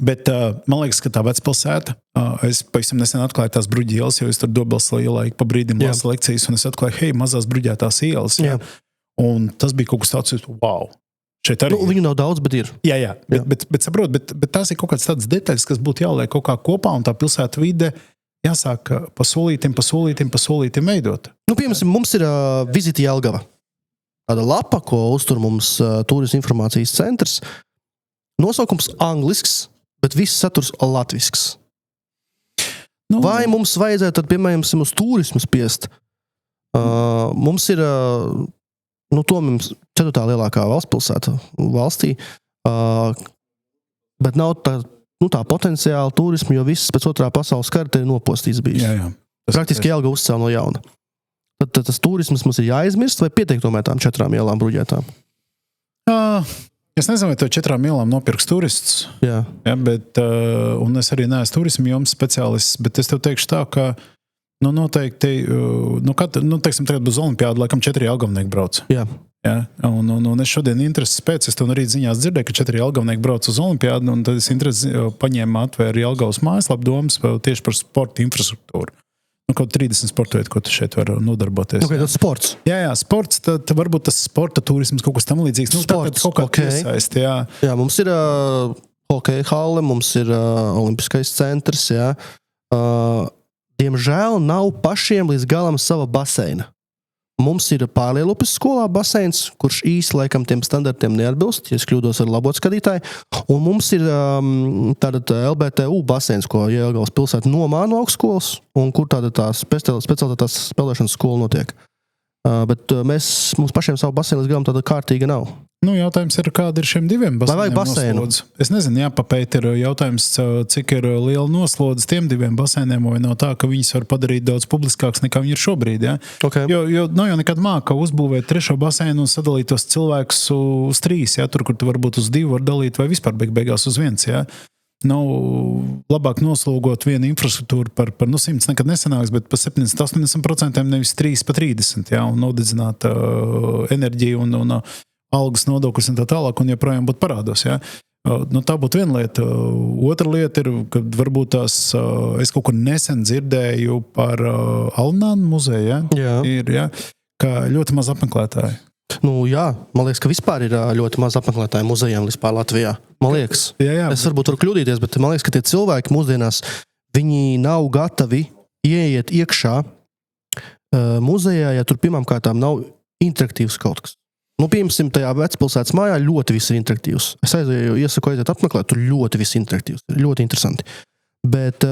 Bet man liekas, ka tā vecpilsēta, es pavisam nesen atklāju tās bruģi ielas, jo es tur Dobels ielā pa brīdim lasu lekcijas, un es atklāju, hei, mazās bruģētās ielas, jā. Un tas bija kaut kas tāds, wow. Viņu nav daudz, bet ir. Jā. Bet saprot, bet tās ir kaut kāds tāds detaļas, kas būtu jāliek kaut kā kopā, un tā pilsēta vide jāsāk pa solītim veidot. Piemēram, mums ir Vizita Jelgava. Tāda lapa, ko uztur mums turisma informācijas centrs. Nosaukums anglisks, bet viss saturs latvisks. Vai mums vajadzētu tad, piemēram, uz turismu spiest? Mums ir... tomēr 4. lielākā valstspilsēta valstī, bet nav tā potenciāla turismu, jo viss pēc 2. pasaules kara te ir nopostīts bijis. Jā. Praktiski Jelgava uzcēla no jauna. Tad tas turismas mums ir jāizmirst vai pietiek tomēr tām 4 ielām bruģētām? Es nezinu, vai to 4 ielām nopirks turists. Jā. Ja, bet, un es arī neesmu turismu jomas speciālists, bet es tev teikšu tā, ka Nu, noteikti, teiksim, tagad uz Olimpiādu laikam 4 Jelgavnieki brauc. Jā. Ja? Un es šodien intereses pēc, es to arī ziņās dzirdēju, ka 4 Jelgavnieki brauc uz Olimpiādu, un tad es interesi paņēmu atvēru Jelgavas mājaslapu domas tieši par sporta infrastruktūru. Kaut 30 sportojiet, ko tu šeit var nodarboties. Tas sports. Jā, sports, tad varbūt tas sporta turisms kaut kas tam līdzīgs. Sports, kaut kā piesaist, jā. Jā, mums ir hokeja halle, mums ir olimpiskais centrs, jā. Diemžēl nav pašiem līdz galam sava baseina. Mums ir Pārlielupes skolā baseins, kurš īsti laikam tiem standartiem neatbilst, ja es kļūdos ar labot skatītāju. Un mums ir tātad LBTU baseins, ko Jelgavas pilsēta nomā no augstskolas, un kur tāda tā speciālitātās spēlēšanas skola notiek. Bet mums pašiem savu baseinu līdz galam tāda kārtīga nav. Jautājums ir, kāda ir šiem 2 baseiniem noslodze? Es nezinu, jāpapēt ir jautājums, cik ir liela noslodze tiem 2 baseiniem, vai no tā, ka viņas var padarīt daudz publiskāks nekā viņi ir šobrīd. Ja? Okay. Jo nav jau nekad māka uzbūvēt 3. baseinu un sadalīt tos cilvēkus uz 3, ja? Tur, kur tu varbūt uz 2 var dalīt vai vispār beigās uz 1. Ja? Nav labāk noslogot vienu infrastruktūru par 100 nekad nesanāks, bet par 70-80% nevis 3 pa 30, ja? Un nodedzināt enerģiju un algas nodokļus un tā tālāk, un joprojām būtu parādos. Ja? Tā būtu viena lieta. Otra lieta ir, kad varbūt es kaut kur nesen dzirdēju par Alnānu muzeju, ja? Ir, ja? Ka ļoti maz apmeklētāji. Jā, man liekas, ka vispār ir ļoti maz apmeklētāju muzejām vispār Latvijā. Man liekas, jā. Es varbūt varu kļūdīties, bet man liekas, ka tie cilvēki mūsdienās, viņi nav gatavi ieiet iekšā muzejā, ja tur pirmām kārtām nav interaktīvs kaut kas. Piemēram, tajā vecpilsētas mājā ļoti viss ir interaktīvs. Es iesaku aiziet apmeklēt, tur ļoti viss interaktīvs. Ļoti interesanti. Bet,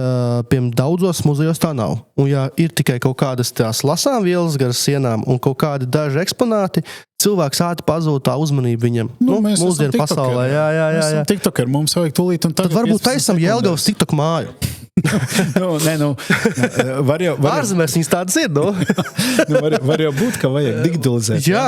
piemēram, daudzos muzejos tā nav. Un ja ir tikai kaut kādas tās lasām vielas garas sienām un kaut kādi daži eksponāti, cilvēks ātri pazūd tā uzmanība viņam. Mūsdienu pasaulē. Jā. TikToker, mums vajag tūlīt un tagad. Tad varbūt taisam Jelgavas TikTok māju. Var jau ārzemēs viņas tādas ir, var jau būt, ka vajag digitalizēt. Jā,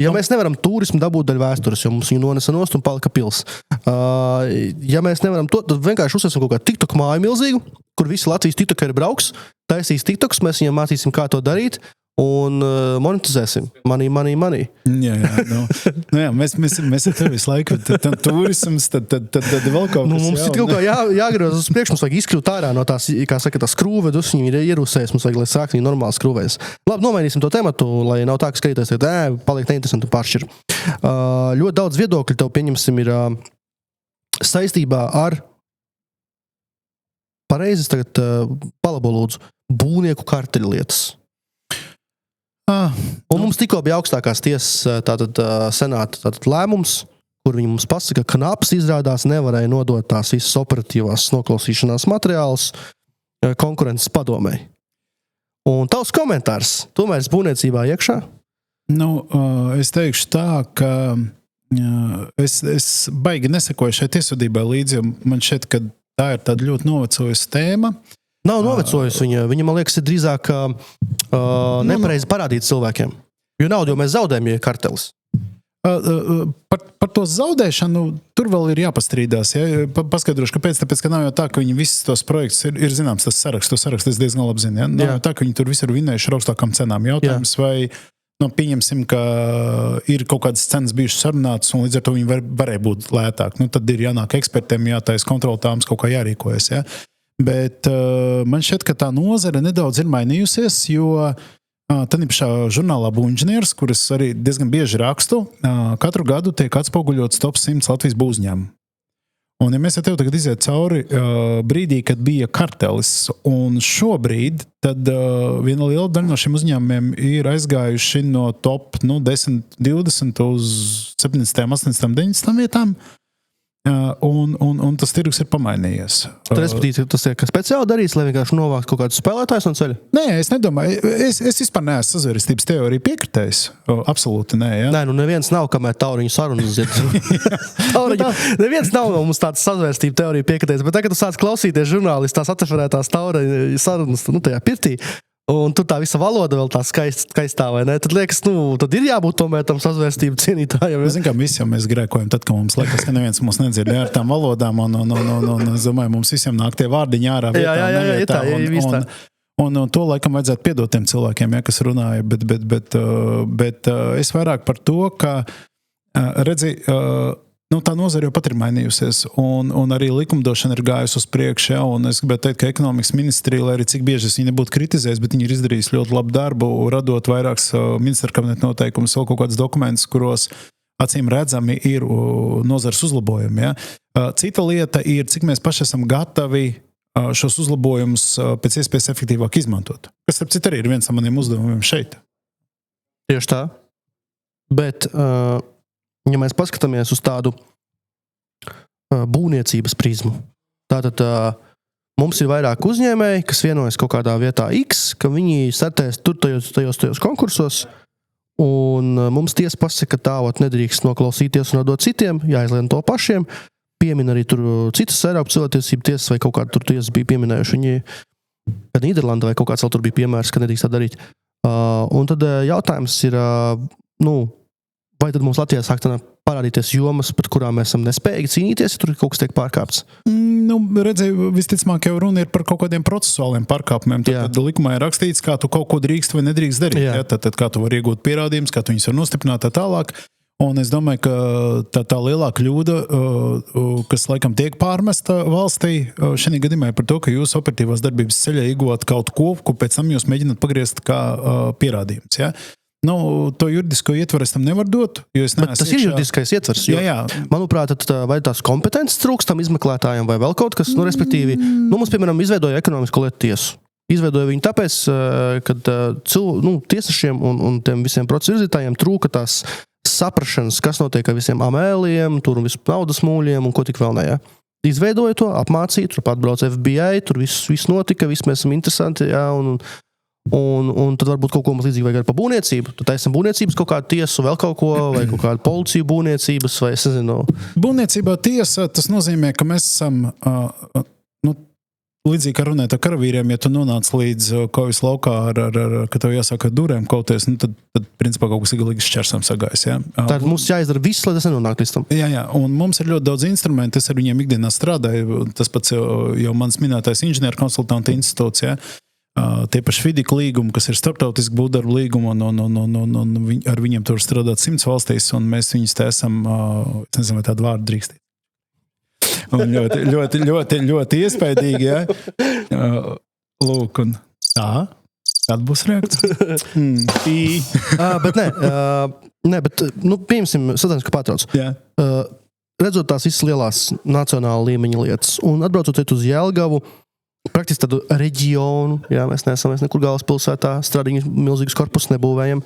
ja mēs nevaram turismu dabūt daļu vēstures, jo mums viņu nonesa nost un palika pils. Ja mēs nevaram to, tad vienkārši uzsvesim kaut kādu TikTok māju milzīgu, kur visi Latvijas tiktokeri brauks, taisīs tiktoks, mēs viņiem mācīsim, kā to darīt, un monetizēsim. Money. Jā, mēs ar tevi visu laiku, tad turisms, tad vēl kaut kas. Mums ir kaut kā jāgriež uz priekšu, mums vajag izkļūt ārā no tās, kā saka, tās skrūvedus, viņi ir ierūsējas, mums vajag, lai sāk viņi normāli skrūvējas. Labi, nomainīsim to tematu, lai nav tā, ka skatīties, paliek neinteresanti un pāršķir. Ļoti daudz viedokļu tev pieņemsim ir saistībā ar, pareizi tagad palabo lūdzu, būvnieku karteļu lietas. Un mums tikko bija augstākās tiesas senāta lēmums, kur viņi mums pasaka, ka Knaps izrādās nevarēja nodot tās visas operatīvās noklausīšanās materiālus konkurences padomei. Un tavs komentārs, tomēr būvniecībā iekšā? Es teikšu tā, ka es baigi nesekoju šai tiesvedībai līdzi, jo man šķiet, ka tā ir tāda ļoti novecojusi tēma. Nav novecojusi viņa, man liekas, ir drīzāk nepareizi parādīt cilvēkiem. Jo naudu jau mēs zaudējam, ja ir kartelis. Par to zaudēšanu tur vēl ir jāpastrīdās. Ja? Paskaidrošu, kāpēc, tāpēc, ka nav jau tā, ka viņi visus tos projektus ir zināms, tas saraksts es diezgan labi zinu. Ja? Nav jau tā, ka viņi tur visur vinējuši ar augstākām cenām. Jautājums, vai pieņemsim, ka ir kaut kādas cenas bijušas sarunātas un līdz ar to viņi varēja būt lētāk. Tad ir jānāk ekspertiem, jātais kontroltāms, kaut kā jārīkojas. Ja? Bet man šķiet, ka tā nozare nedaudz ir mainījusies, jo tad pašā žurnālā Būvniecības, kuras arī diezgan bieži rakstu, katru gadu tiek atspoguļots top 100 Latvijas būvniecību. Un ja mēs ar tevi tagad iziet cauri brīdī, kad bija kartelis, un šobrīd, tad viena liela daļa no šiem uzņēmumiem ir aizgājuši no top 10, 20 uz 70, 80, 90 vietām. Un tas tirgus ir pamainījies. Respektīvi, tas ir speciāli darīts, lai vienkārši novākt kaut kādus spēlētājus no ceļa? Nē, es nedomāju. Es vispār neesmu sazvērestības teorija piekritējis. Absolūti nē, ja? Nē, neviens nav, kamēr tauriņu sarunas ziet. Neviens nav mums tāds sazvērestība teorija piekritējis, bet tagad tu sāc klausīties žurnālistās atreferētās tauriņu sarunas tajā pirtī. Un tur tā visa valoda vēl tā skaistā, vai ne? Tad liekas, tad ir jābūt tomēr tam sazvērstību cienītājiem. Es zinu, kā visi jau mēs grēkojam, tad, kad mums liekas, ka neviens mums nedzird ar tām valodām, un es domāju, mums visiem nāk tie vārdiņi ārā vietā. Jā, Un to laikam vajadzētu piedot tiem cilvēkiem, ja, kas runāja, bet es vairāk par to, ka, redzi, tā nozara jau pat ir mainījusies, un arī likumdošana ir gājusi uz priekšu, ja, un es gribētu teikt, ka ekonomikas ministrija, lai arī cik bieži es viņi nebūtu kritizējis, bet viņi ir izdarījis ļoti labu darbu, radot vairākus ministra kabineta noteikumus, vēl kaut kādus dokumentus, kuros acīm redzami ir nozars uzlabojumi. Ja. Cita lieta ir, cik mēs paši esam gatavi šos uzlabojumus pēc iespējas efektīvāk izmantot. Kas, starp citu, arī ir viens no maniem uzdevumiem šeit. Tieši tā. Bet, ja mēs paskatāmies uz tādu būvniecības prizmu, tātad mums ir vairāk uzņēmēji, kas vienojas kaut kādā vietā X, ka viņi startēs tur tajos konkursos, un mums tiesa pasaka, ka tāvat nedrīkst noklausīties un atdot citiem, jāizlien to pašiem. Piemin arī tur citas Eiropas cilvēktiesību tiesas vai kaut kāda tur tiesas bija pieminējuši. Viņi, kad Nīderlanda vai kaut kāds vēl tur bija piemērs, ka nedrīkst tā darīt. Un tad jautājums ir, vai tad mums Latvijā sāk parādīties jomas, par kurām mēs esam nespējīgi cīnīties, ja tur kaut kas tiek pārkāpts? Redzi, visticamāk jau runa ir par kaut kādiem procesuāliem pārkāpumiem. Tad likumā ir rakstīts, kā tu kaut ko drīkst vai nedrīkst darīt. Ja? Tad kā tu vari iegūt pierādījumus, kā tu viņus var nostiprināt tā tālāk. Un es domāju, ka tā lielā kļūda, kas laikam tiek pārmesta valstī, šajā gadījumā ir par to, ka jūs operatīvās darbības ceļā ieguvāt kaut ko pēc tam jūs mēģināt pagriezt kā pierādījums. Ja? To juridisko ietvaru es tam nevaru dot, jo es neesmu tas ir juridiskais ietvers, jo, manuprāt, vai tās kompetences trūkst tam izmeklētājiem vai vēl kaut kas, respektīvi, mums, piemēram, izveidoja ekonomisko lietu tiesu. Izveidoja viņu tāpēc, kad tiesešiem un tiem visiem procesu virzītājiem trūka tās saprašanas, kas notiek ar visiem amēliem, tur un visu naudas mūļiem un ko tik vēl ne. Ja. Izveidoja to, apmācīja, tur atbrauc FBI, tur viss notika, viss mēs esam interesanti, ja, un tad varbūt kaut ko mums līdzīgi vajag ar pa būvniecību. Tad taisam būvniecības kaut kādu tiesu, vēl kaut ko, vai kaut kādu policiju būvniecības, vai es nezinu. Būvniecībā tiesa, tas nozīmē, ka mēs esam līdzīgi kā runāt ar karavīriem, ja tu nonāc līdz kaujas laukā, ka tev jāsāk ar durēm kauties, tad principā kaut kas ir galīgi šķersam sagājis. Ja? Tad mums jāizdara viss, lai tas nenonāk līdz tam. Jā, un mums ir ļoti daudz instrumentu, es ar viņiem ikdienā strādāju, tas pats jau mans minētais inženieru konsultanta institūts, ja? Tie paši FIDIC līgumi, kas ir starptautiski būvdarbu līgumi, un ar viņiem tur strādāt 100 valstīs, un mēs viņus te esam, es nezinu, vai tādu vārdu drīkstīt. Un ļoti iespaidīgi, ja? Lūk, un tā, kāda būs reakcija? Bet pieņemsim, sadarbs, ka pārtrauc. Redzot tās visas lielās nacionāla līmeņa lietas, un atbraucot uz Jelgavu, praktiski tādu reģionu, jā, mēs neesam nekur galvaspilsētā, strādīgi milzīgus korpusus nebūvējam,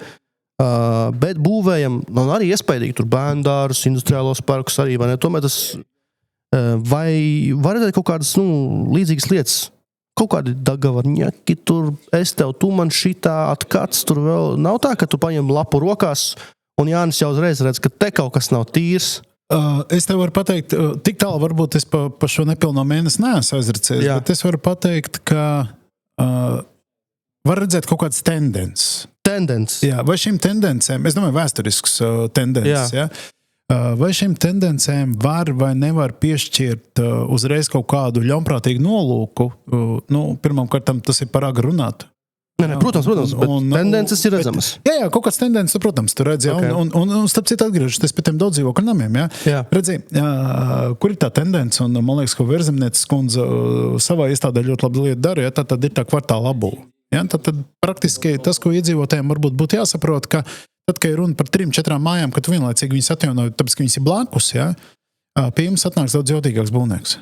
bet būvējam, un arī iespaidīgi tur bērndārus, industriālos parkus arī, vai ne, tomēr tas vai var redzēt kaut kādas līdzīgas lietas, kaut kādi dagavarņaki tur, es tev, tu man šitā atkats, tur vēl nav tā, ka tu paņem lapu rokās un Jānis jau uzreiz redz, ka te kaut kas nav tīrs. Es tev varu pateikt, tik tālu varbūt es pa šo nepilno mēnesi neesmu aizracies, bet es varu pateikt, ka var redzēt kaut kādas tendences. Jā, vai šīm tendencēm, es domāju vēsturisks tendences, jā. Vai šīm tendencēm var vai nevar piešķirt uzreiz kaut kādu ļaunprātīgu nolūku? Pirmkārt, tas ir par agru runāt. Protams, bet tendences ir redzamas. Jā, kaut kāds tendences, protams, tu redzi. Okay. Un starp citu atgriežoties pie tiem daudzdzīvokļu namiem. Jā. Redzi, kur ir tā tendence? Un man liekas, ka Verzemnieces kundze savā iestādē ļoti labi lietu dara, ja, tad ir tā kvartāla labula. Ja, tad praktiski tas, ko iedzīvotājiem varbūt būtu jāsaprot, ka tad, kad ir runa par 3-4 mājām, kad tu vienlaicīgi viņas atjaunoji, tāpēc, ka viņas ir blakus, ja, pie jums atnāks daudz jautīgāks būvnieks.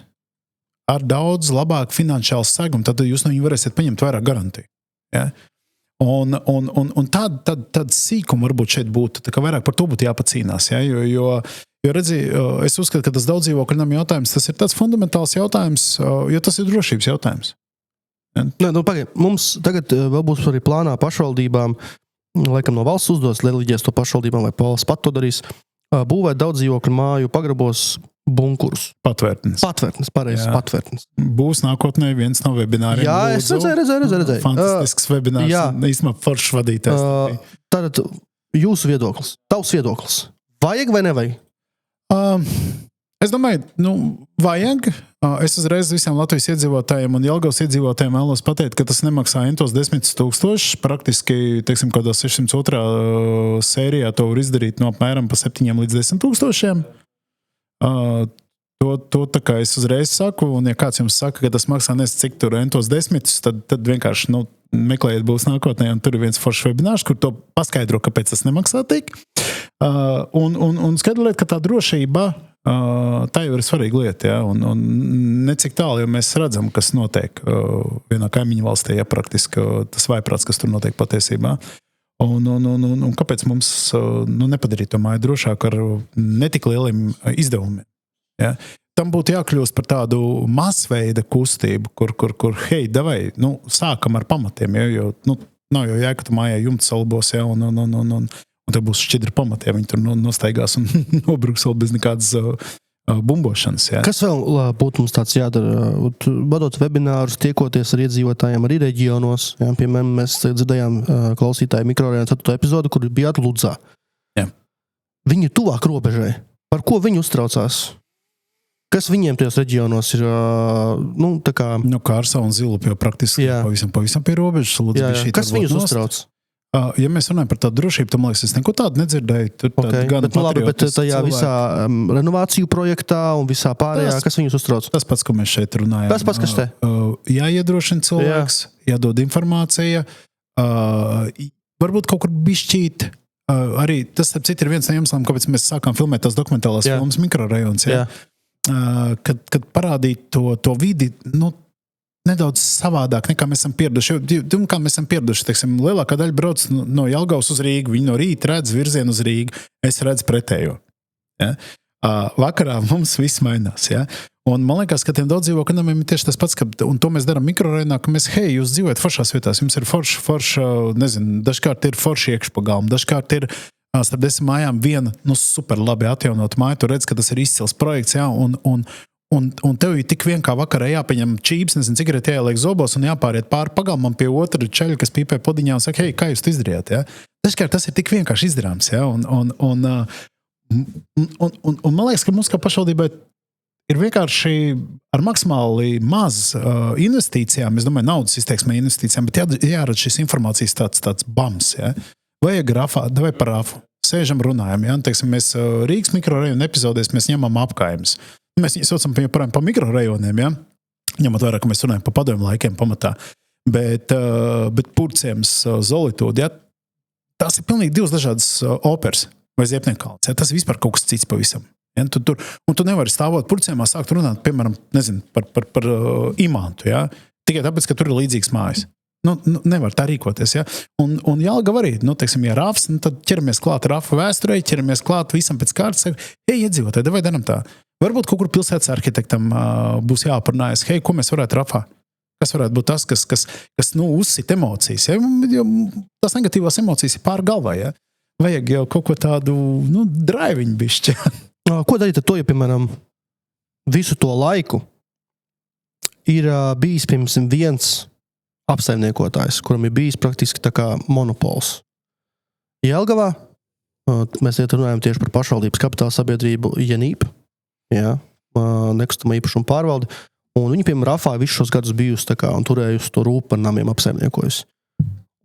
Ar daudz labāku finansiālu segumu, tad jūs no viņu varēsiet paņemt vairāk garantiju. Ja? Un tāda sīkuma varbūt šeit būtu, tā kā vairāk par to būtu jāpacīnās. Ja? Jo redzi, es uzskatu, ka tas daudzdzīvokļu namu jautājums, tas ir tāds fundamentāls jautājums, jo tas ir drošības jautājums. Ja? Pagaid, mums tagad vēl būs arī plānā pašvaldībām, laikam no valsts uzdos, deleģēs to pašvaldībām, vai valsts pat to darīs, būvēt daudzdzīvokļu māju pagrabos bunkurus. Patvērtnes, patvērtnes. Būs nākotnē viens no webināriem. Jā, es redzēju. Fantastisks webinārs, īstenībā foršs vadītājs. Tātad jūsu viedoklis, tavs viedoklis. Vajag vai nevajag? Es domāju, vajag. Es uzreiz visiem Latvijas iedzīvotājiem un Jelgavas iedzīvotājiem vēlos pateikt, ka tas nemaksā entos 10 000. Praktiski, teiksim, kādā 602. Sērijā to var izdarīt no apmēram pa 7 līdz 10 000. To tā kā es uzreiz saku, un ja kāds jums saka, ka tas maksā cik tur entos 10, tad vienkārši, meklējiet būs nākotnē, un tur ir viens foršs webinārs, kur to paskaidro, kāpēc tas nemaksā tik. Un skaidrliet, ka tā drošība, tā jau ir svarīga lieta, ja? Un necik tālu, jo mēs redzam, kas notiek vienā kaimiņu valstī, ja praktiski tas vaiprāts, kas tur notiek patiesībā. Un kāpēc mums nepadarīt to māju drošāk ar netik lieliem izdevumiem? Ja? Tam būtu jākļūst par tādu masveida kustību, kur hei, davai, sākam ar pamatiem, jo nav jau jēga, ka tu mājā jumts salbos, ja? Un tev būs šķidri pamati, ja viņi tur nostaigās un nobruks vēl bez nekādas bumbošanas. Ja? Kas vēl būtu mums tāds jādara? Vadot webinārus, tiekoties ar iedzīvotājiem arī reģionos. Ja? Piemēram, mēs dzirdējām klausītāju mikrorajonā 4. epizodu, kur bijāt Ludzā. Ja. Viņi ir tuvāk robežai. Par ko viņi uztraucās? Kas viņiem tajos reģionos ir, tā kā... Kārsa un Zilupi jau praktiski pavisam pie robežas. Kas viņus uztrauc? Ja mēs runājam par tādu drošību, tad, man liekas, es neko tādu nedzirdēju. Bet tajā visā renovāciju projektā un visā pārējā, kas viņus uztrauc? Tas pats, ko mēs šeit runājam. Tas pats, kas te? Jāiedrošina cilvēks, jādod informācija, varbūt kaut kur bišķīt. Arī tas, citi ir viens no iemesliem, kāpēc mēs sākām filmēt tās dokumentālās filmas mikrorajons. Ja? Kad parādīt to vidi, nedaudz savādāk, nekā mēs esam pieraduši. Kā mēs esam pieraduši, teiksim, lielākā daļa brauc no Jelgavas uz Rīgu, viņi no rīta redz virzienu uz Rīgu, es redzu pretējo. Ja? Vakarā mums viss mainās. Ja? Un man liekas, ka tiem daudz dzīvokļiem ir tieši tas pats, un to mēs darām mikrorajonā, ka mēs, hei, jūs dzīvojat foršās vietās, jums ir forša, dažkārt ir forši iekšpagalmi, dažkārt ir starp 10 mājām viena, super labi atjaunot māju, tu redz, ka tas ir izcils projekts, ja? Un tev ir tik vien kā vakarā jāpieņem čības, cigareti jāieliek zobos un jāpāriet pāri pagalmam pie otra čaļa, kas pīpē podiņā un saka, hei, kā jūs to izdarījāt? Ja? Dažkārt tas ir tik vienkārši izdarāms. Ja? Un man liekas, ka mums kā pašvaldībai ir vienkārši ar maksimāli maz investīcijām, es domāju, naudas izteiksmē investīcijām, bet jārada šis informācijas tāds bams. Ja? Vajag rafā, vai par rafu. Sēžam, runājam. Ja? Teiksim, mēs Rīgas mikrorajona epizodēs mēs ņemam apkājumus. Mēs saucam pa mikrorajoniem, ja? Ņemot vairāk, ka mēs runājam pa padomju laikiem pamatā. Bet Purciems, Zolitūdi, ja? Tās ir pilnīgi divas dažādas operas vai Ziepniekalns. Ja? Tas ir vispār kaut kas cits pavisam. Ja? Un tu nevari stāvot Purciemā sākt runāt, piemēram, par Imantu, ja? Tikai tāpēc, ka tur ir līdzīgas mājas. Nevar tā rīkoties, ja? Un Jelgava arī, teiksim, ja rāfs, tad ķeramies klāt rāfa vēsturei, ķeramies klāt visam pēc kārtas, saka, hei, iedzīvotāji, vai daram tā? Varbūt kaut kur pilsētas arhitektam būs jāparunājas, hei, ko mēs varētu rafā? Kas varētu būt tas, kas uzsit emocijas, ja? Jo tās negatīvās emocijas ir pār galvā, ja? Vajag jau kaut ko tādu, draiviņu bišķi. Ko darīt ar to, ja, piemēram, visu to laiku ir bijis, piemēram, viens apsaimniekotājs, kuram ir bijis praktiski tā kā monopols. Jelgavā, mēs runājam tieši par pašvaldības kapitāla sabiedrību Jenību, ja, nekustamā īpašuma pārvaldi, un viņi, piemēram, Rafā visus šos gadus bijusi tā kā un turējusi to rūpu par namiem apsaimniekojusi.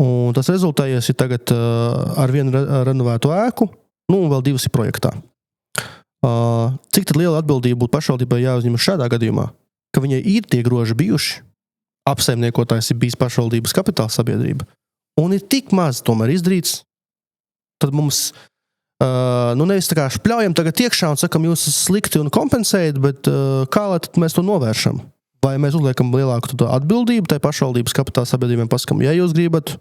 Un tas rezultējies ir tagad ar vienu renovētu ēku, un vēl 2 ir projektā. Cik tad liela atbildība būtu pašvaldībai jāuzņem šādā gadījumā, ka viņai ir tie groži bijuši, apsaimniekotājs ir bijis pašvaldības kapitāla sabiedrība, un ir tik maz tomēr izdarīts, tad mums nevis tā kā špļaujam tagad iekšā un sakam, jūs esat slikti un kompensējat, bet kā lai tad mēs to novēršam? Vai mēs uzliekam lielāku atbildību tai pašvaldības kapitāla sabiedrībiem, pasakam, ja jūs gribat,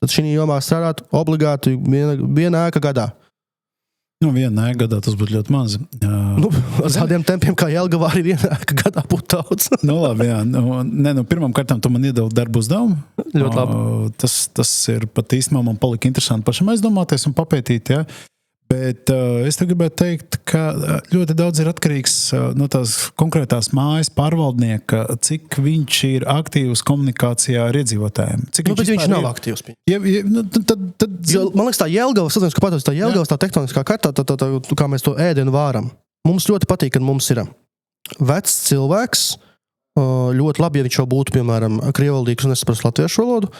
tad šī jomā strādāt obligāti viena ēka gadā. Viena ēka gadā tas būtu ļoti maz. Ar tādiem tempiem kā Jelgavā arī viena ēka gadā būtu daudz. Labi, jā. Pirmām kārtām tu man iedevi darbu uzdevumu. Ļoti labi. Tas ir pat īstenībā man palika interesanti pašam aizdomāties un papētīt, ja. Bet es te gribētu teikt, ka ļoti daudz ir atkarīgs no tās konkrētās mājas pārvaldnieka, cik viņš ir aktīvs komunikācijā ar iedzīvotājiem. Bet viņš nav aktīvs. Tad... Man liekas, tā Jelgavas, tā Jelgavas tā tektoniskā kartā, kā mēs to ēdienu vāram. mums ļoti patīk, kad mums ir vecs cilvēks, ļoti labi, ja viņš jau būtu, piemēram, krievvaldīgs un nesaprast latviešu valodu,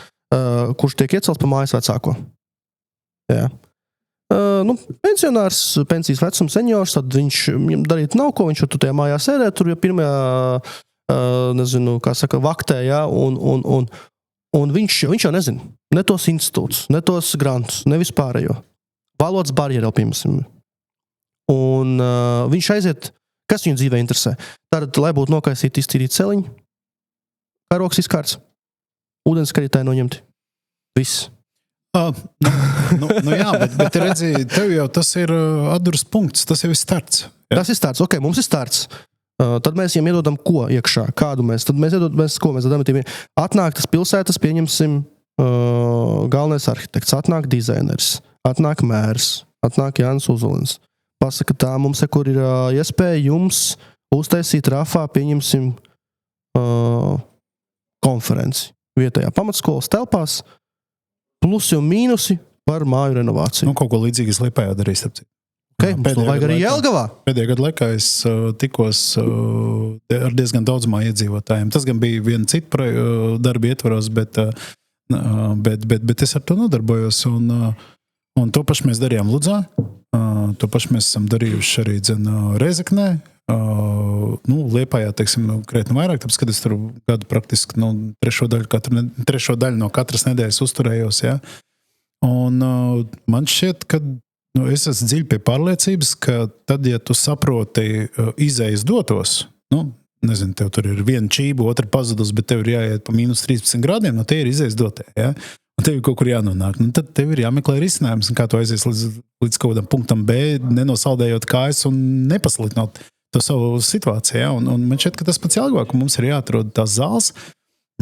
kurš tiek iecelts pa mājas vecāko. Jā. Pensionārs, pensijas vecuma seniors, tad viņam darīt nav ko, viņš jau tajā mājā sēdē, tur jau pirmajā, vaktē, jā, un viņš jau nezina, ne tos institūtus, ne tos grantus, ne vispārējo. Valodas barjeri, piemēram. Un viņš aiziet, kas viņu dzīvē interesē? Tātad, lai būtu nokaisīti, iztīrīt celiņu, karoks izkārts, ūdenskarītāji noņemti. Viss. Jā, bet redzi, tev jau tas ir atdurs punkts, tas jau ir starts. Ja? Tas ir starts, ok, mums ir starts. Tad mēs viņam iedodam ko iekšā, kādu mēs, tad mēs iedodam, ko mēs dodam. Atnāk tas pilsētas, pieņemsim, galvenais arhitekts, atnāk dizainers, atnāk mērs, atnāk Jānis Uzulins. Pasaka tā, mums, kur ir iespēja jums uztaisīt Rafā, pieņemsim, konferenci vietējā pamatskolas telpās, plusi un mīnusi par māju renovāciju. Kaut ko līdzīgi es Liepājā darīju, starp citu. Okay, mums to vajag arī Jelgavā. Pēdējā gada laikā es tikos ar diezgan daudz māju iedzīvotājiem. Tas gan bija viena cita darba ietvaros, bet es ar to nodarbojos. Un to pašu mēs darījām Ludzā. To pašu mēs esam darījuši arī Rēzeknē. Liepājā, teiksim, krietni vairāk, tāpēc, kad es tur gadu praktiski trešo daļu no katras nedēļas uzturējos, ja? Un man šķiet, ka es esmu dziļi pie pārliecības, ka tad, ja tu saproti izejas dotos, nezinu, tev tur ir viena čība, otra pazudus, bet tev ir jāiet pa mīnus 13 grādiem, tie ir izejas dotie, ja? Un tev ir kaut kur jānonāk. Tad tev ir jāmeklē risinājums, kā tu aizies līdz kaut kādam punktam B, nenosaldējot kājas un nepasliktinot to savu situāciju. Ja? Un man šķiet, ka tas pats Jelgavā, ka mums ir jāatrod tās zāles.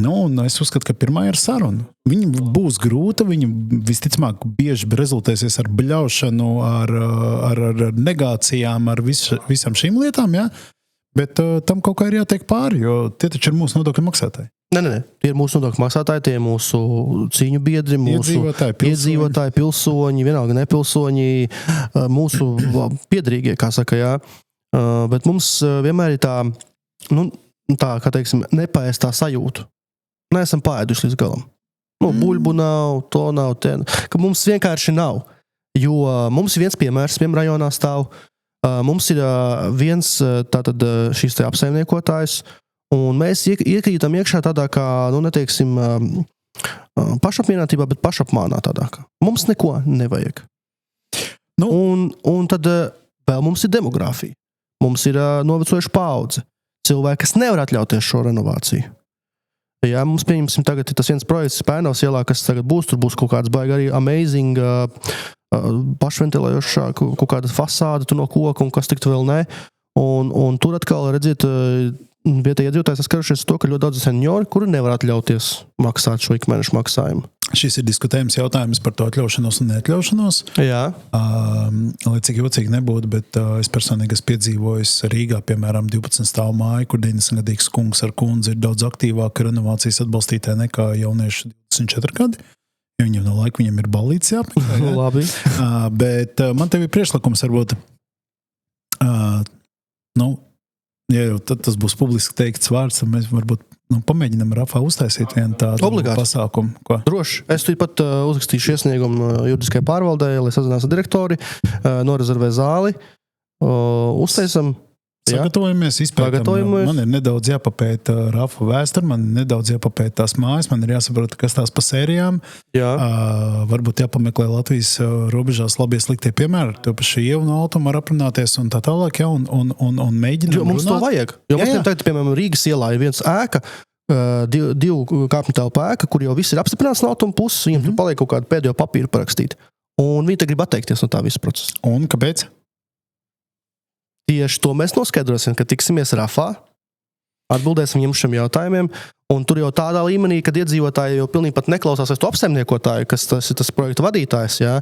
Un es uzskatu, ka pirmā ir saruna. Viņa būs grūta, viņa visticamāk bieži rezultēsies ar bļaušanu, ar negācijām, ar visām šīm lietām, ja? Bet tam kaut kā ir jātiek pāri, jo tie taču ir mūsu nodokļu maksātāji. Nē, tie ir mūsu nodokļu maksātāji, tie ir mūsu cīņu biedri, mūsu iedzīvotāji, pilsoņi, vienalga nepilsoņi, mūsu piederīgie, kā saka, jā. Bet mums vienmēr ir tā, kā teiksim, nepaēstā sajūta. Neesam paēduši līdz galam. Buļbu nav, to nav, ka mums vienkārši nav. Jo mums ir viens piemērs, rajonā stāv, mums ir viens tātad šīs te apsaimniekotājs, un mēs iekrītam iekšā tādā kā, neteiksim, pašapmierinātībā, bet pašapmānā tādā kā. Mums neko nevajag. Un tad vēl mums ir demogrāfija. Mums ir novecojuši paudze. Cilvēki, kas nevar atļauties šo renovāciju. Jā, mums pieņemsim tagad ir tas viens projekts Pērnavas ielā, kas tagad būs, tur būs kaut kāds baigi arī amazing, pašventilējošā, kaut kāda fasāde no koka un kas tiktu vēl nē. Un tur atkal, redziet, vietējie iedzīvotāji saskarušies to, ka ļoti daudz seniori, kuri nevar atļauties maksāt šo ikmēnešu maksājumu. Šis ir diskutējums jautājums par to atļaušanos un neatļaušanos. Jā. Lai cik jocīgi nebūtu, bet es personīgi esmu piedzīvojis Rīgā, piemēram, 12 stāvu māju, kur 90-gadīgs kungs ar kundzi ir daudz aktīvāk renovācijas atbalstītāji nekā jaunieši 24 gadi. Jo viņam no laika viņam ir ballītes jāapmeklē. Ja? Labi. Bet man tev ir priekšlikums varbūt, ja jau tad tas būs publiski teikts vārds, tad mēs varbūt pamēģinām Rafā uztaisīt vienu tādu pasākumu. Ko? Droši. Es tu pat uzrakstīšu iesniegumu juridiskai pārvaldē, lai sazinās ar direktori, norezervē zāli, uztaisam. Sagatavojamies, izpētam. Man ir nedaudz jāpapēta Rafa vēsturi, man ir nedaudz jāpapēta tās mājas, man ir jāsaprot, kas tās pa sērijām. Jā. Varbūt jāpameklē Latvijas robežās labie sliktie piemēri, to paši Ievu no Altuma var aprunāties un tā tālāk, ja, un mēģinām runāt. Mums to vajag. Jo mums tagad, piemēram, Rīgas ielā ir viens ēka, divu kāpņu telpu ēka, kur jau viss ir apstiprināts no Altuma puses, viņam tur paliek kaut kādu pēdējo papīru parakstīt. Un viņi te grib atteikties no tā visa procesa. Un kāpēc? Tieši to mēs noskaidrosim, kad tiksimies Rafā, atbildēsim viņam šiem jautājumiem, un tur jau tādā līmenī, kad iedzīvotāji jau pilnīgi pat neklausās to apsaimniekotāju, kas tas ir tas projekta vadītājs, jā.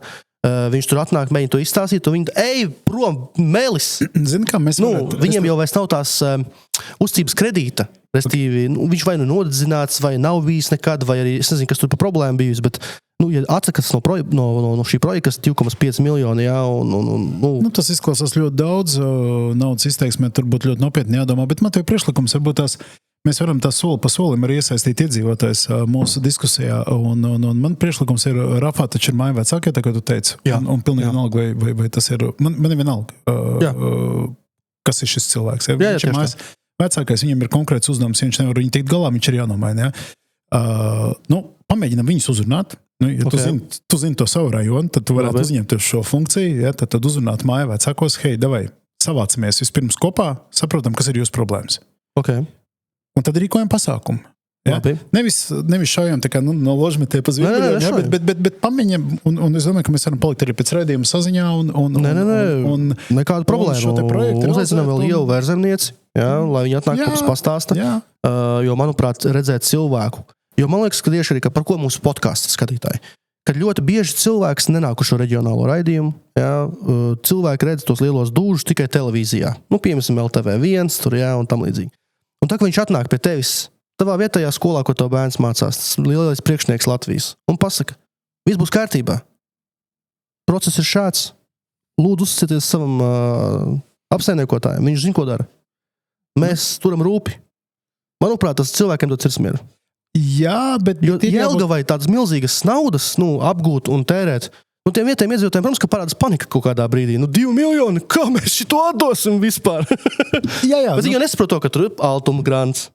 Viņš tur atnāk, mēģina to izstāstīt, un viņi, ej, prom, melis! Zini, kā mēs varētu... Viņiem jau vairs nav tās uzticības kredīta, restīvi, viņš vai nu nodedzināts, vai nav bijis nekad, vai arī, es nezinu, kas tur pa problēmu bijis, bet ja atsakas no šī projekta, kas 2,5 miljoni, jā, Nu, tas izklausās ļoti daudz, naudas izteiksmē tur būtu ļoti nopietni jādomā, bet man tev priekšlikums varbūt mēs varam tā soli pa solim arī iesaistīt iedzīvotājs mūsu diskusijā, un man priekšlikums ir, Rafā taču ir māja vecākie, tā kā tu teici, un pilnīgi vienalga, vai tas ir, man ir vienalga, kas ir šis cilvēks. Ja? Viņš ir mājas vecākais, viņam ir konkrēts uzdevums, ja viņš nevar viņu tikt galā, viņš ir jānomaina. Ja? Pamēģinam viņus uzrunāt. Ja tu zini to savu rajonu, tad tu varētu uzņemt šo funkciju, ja? tad uzrunāt māja vecākos, hei, davai, savācamies vispirms kopā, saprotam, kas ir jūsu problēmas. Okay. Un tad rīkojam pasākumu. Ja? Nevis šaujam tā kā no ložmetē pa zvirguļiem, ja? bet pamiņam, un es domāju, ka mēs varam palikt arī pēc raidījuma saziņā. Un nekāda problēma. Uzaicinām vēl Ielu Vērzemnieci, ja? Lai viņi atnāk mums pastāsta. Jo, manuprāt, redzēt cilvēku. Jo man liekas, ka tieši arī, par ko mūsu podcasts skatītāji, kad ļoti bieži cilvēks nenāk uz šo reģionālo raidījumu, ja? Cilvēki redz tos lielos dūžus tikai televīzijā. Piemēram, LTV1, tur, ja? Un tam līdzīgi. Un tā, ka viņš atnāk pie tevis, tavā vietējā skolā, ko tev bērns mācās, tas lielais priekšnieks Latvijas, un pasaka, viss būs kārtībā. Process ir šāds. Lūdzu, uzticieties savam apsaimniekotājiem. Viņš zina, ko dara. Mēs turam rūpi. Manuprāt, tas cilvēkiem dod sirdsmieru. Jā, bet... Jo Jelgavai tādas milzīgas naudas apgūt un tērēt, tiem vietējiem iedzīvotājiem, protams, ka parādās panika kaut kādā brīdī. 2 miljoni, kā mēs šito atdosim vispār? Jā. Bet viņi jau nesaprot to, ka tur ir altuma grants.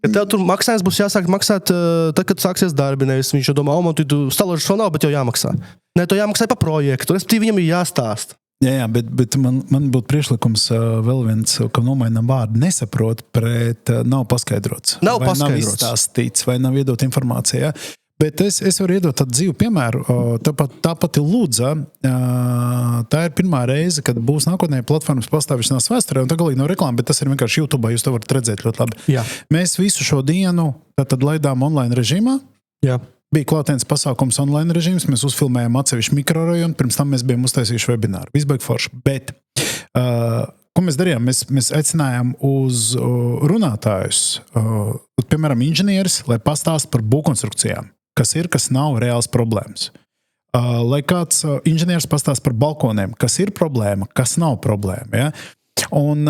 Ja tev tur maksājums būs jāsāk maksāt, tad, kad sāksies darbi, nevis viņš jau domā, man tu staložas vēl nav, bet jau jāmaksā. Ne, to jāmaksā pa projektu, respektīvi viņam ir jāstāsta. Jā, bet man būtu priekšlikums vēl viens, ka nomainām vārdu nesaprot pret nav paskaidrots. Nav izstāstīts, vai nav iedot informācija. Ja? Bet es varu iedot tādu dzīvu piemēru. Tā pati Ludza, tā ir pirmā reize, kad būs nākotnē platformas pastāvēšanās vēsturē, un tā galīgi nav reklāma, bet tas ir vienkārši YouTube, jūs to varat redzēt ļoti labi. Jā. Mēs visu šo dienu tad laidām online režīmā. Jā. Bija klātienes pasākums online režīms, mēs uzfilmējām atsevišķu mikrorajonu, pirms tam mēs bijām uztaisījuši webināru. Viss baigi forši. Bet, ko mēs darījām? Mēs aicinājām uz runātājus, piemēram, inženieris, lai pastāst par būvkonstrukcijām, kas ir, kas nav reāls problēmas. Lai kāds inženieris pastāst par balkoniem, kas ir problēma, kas nav problēma. Ja? Un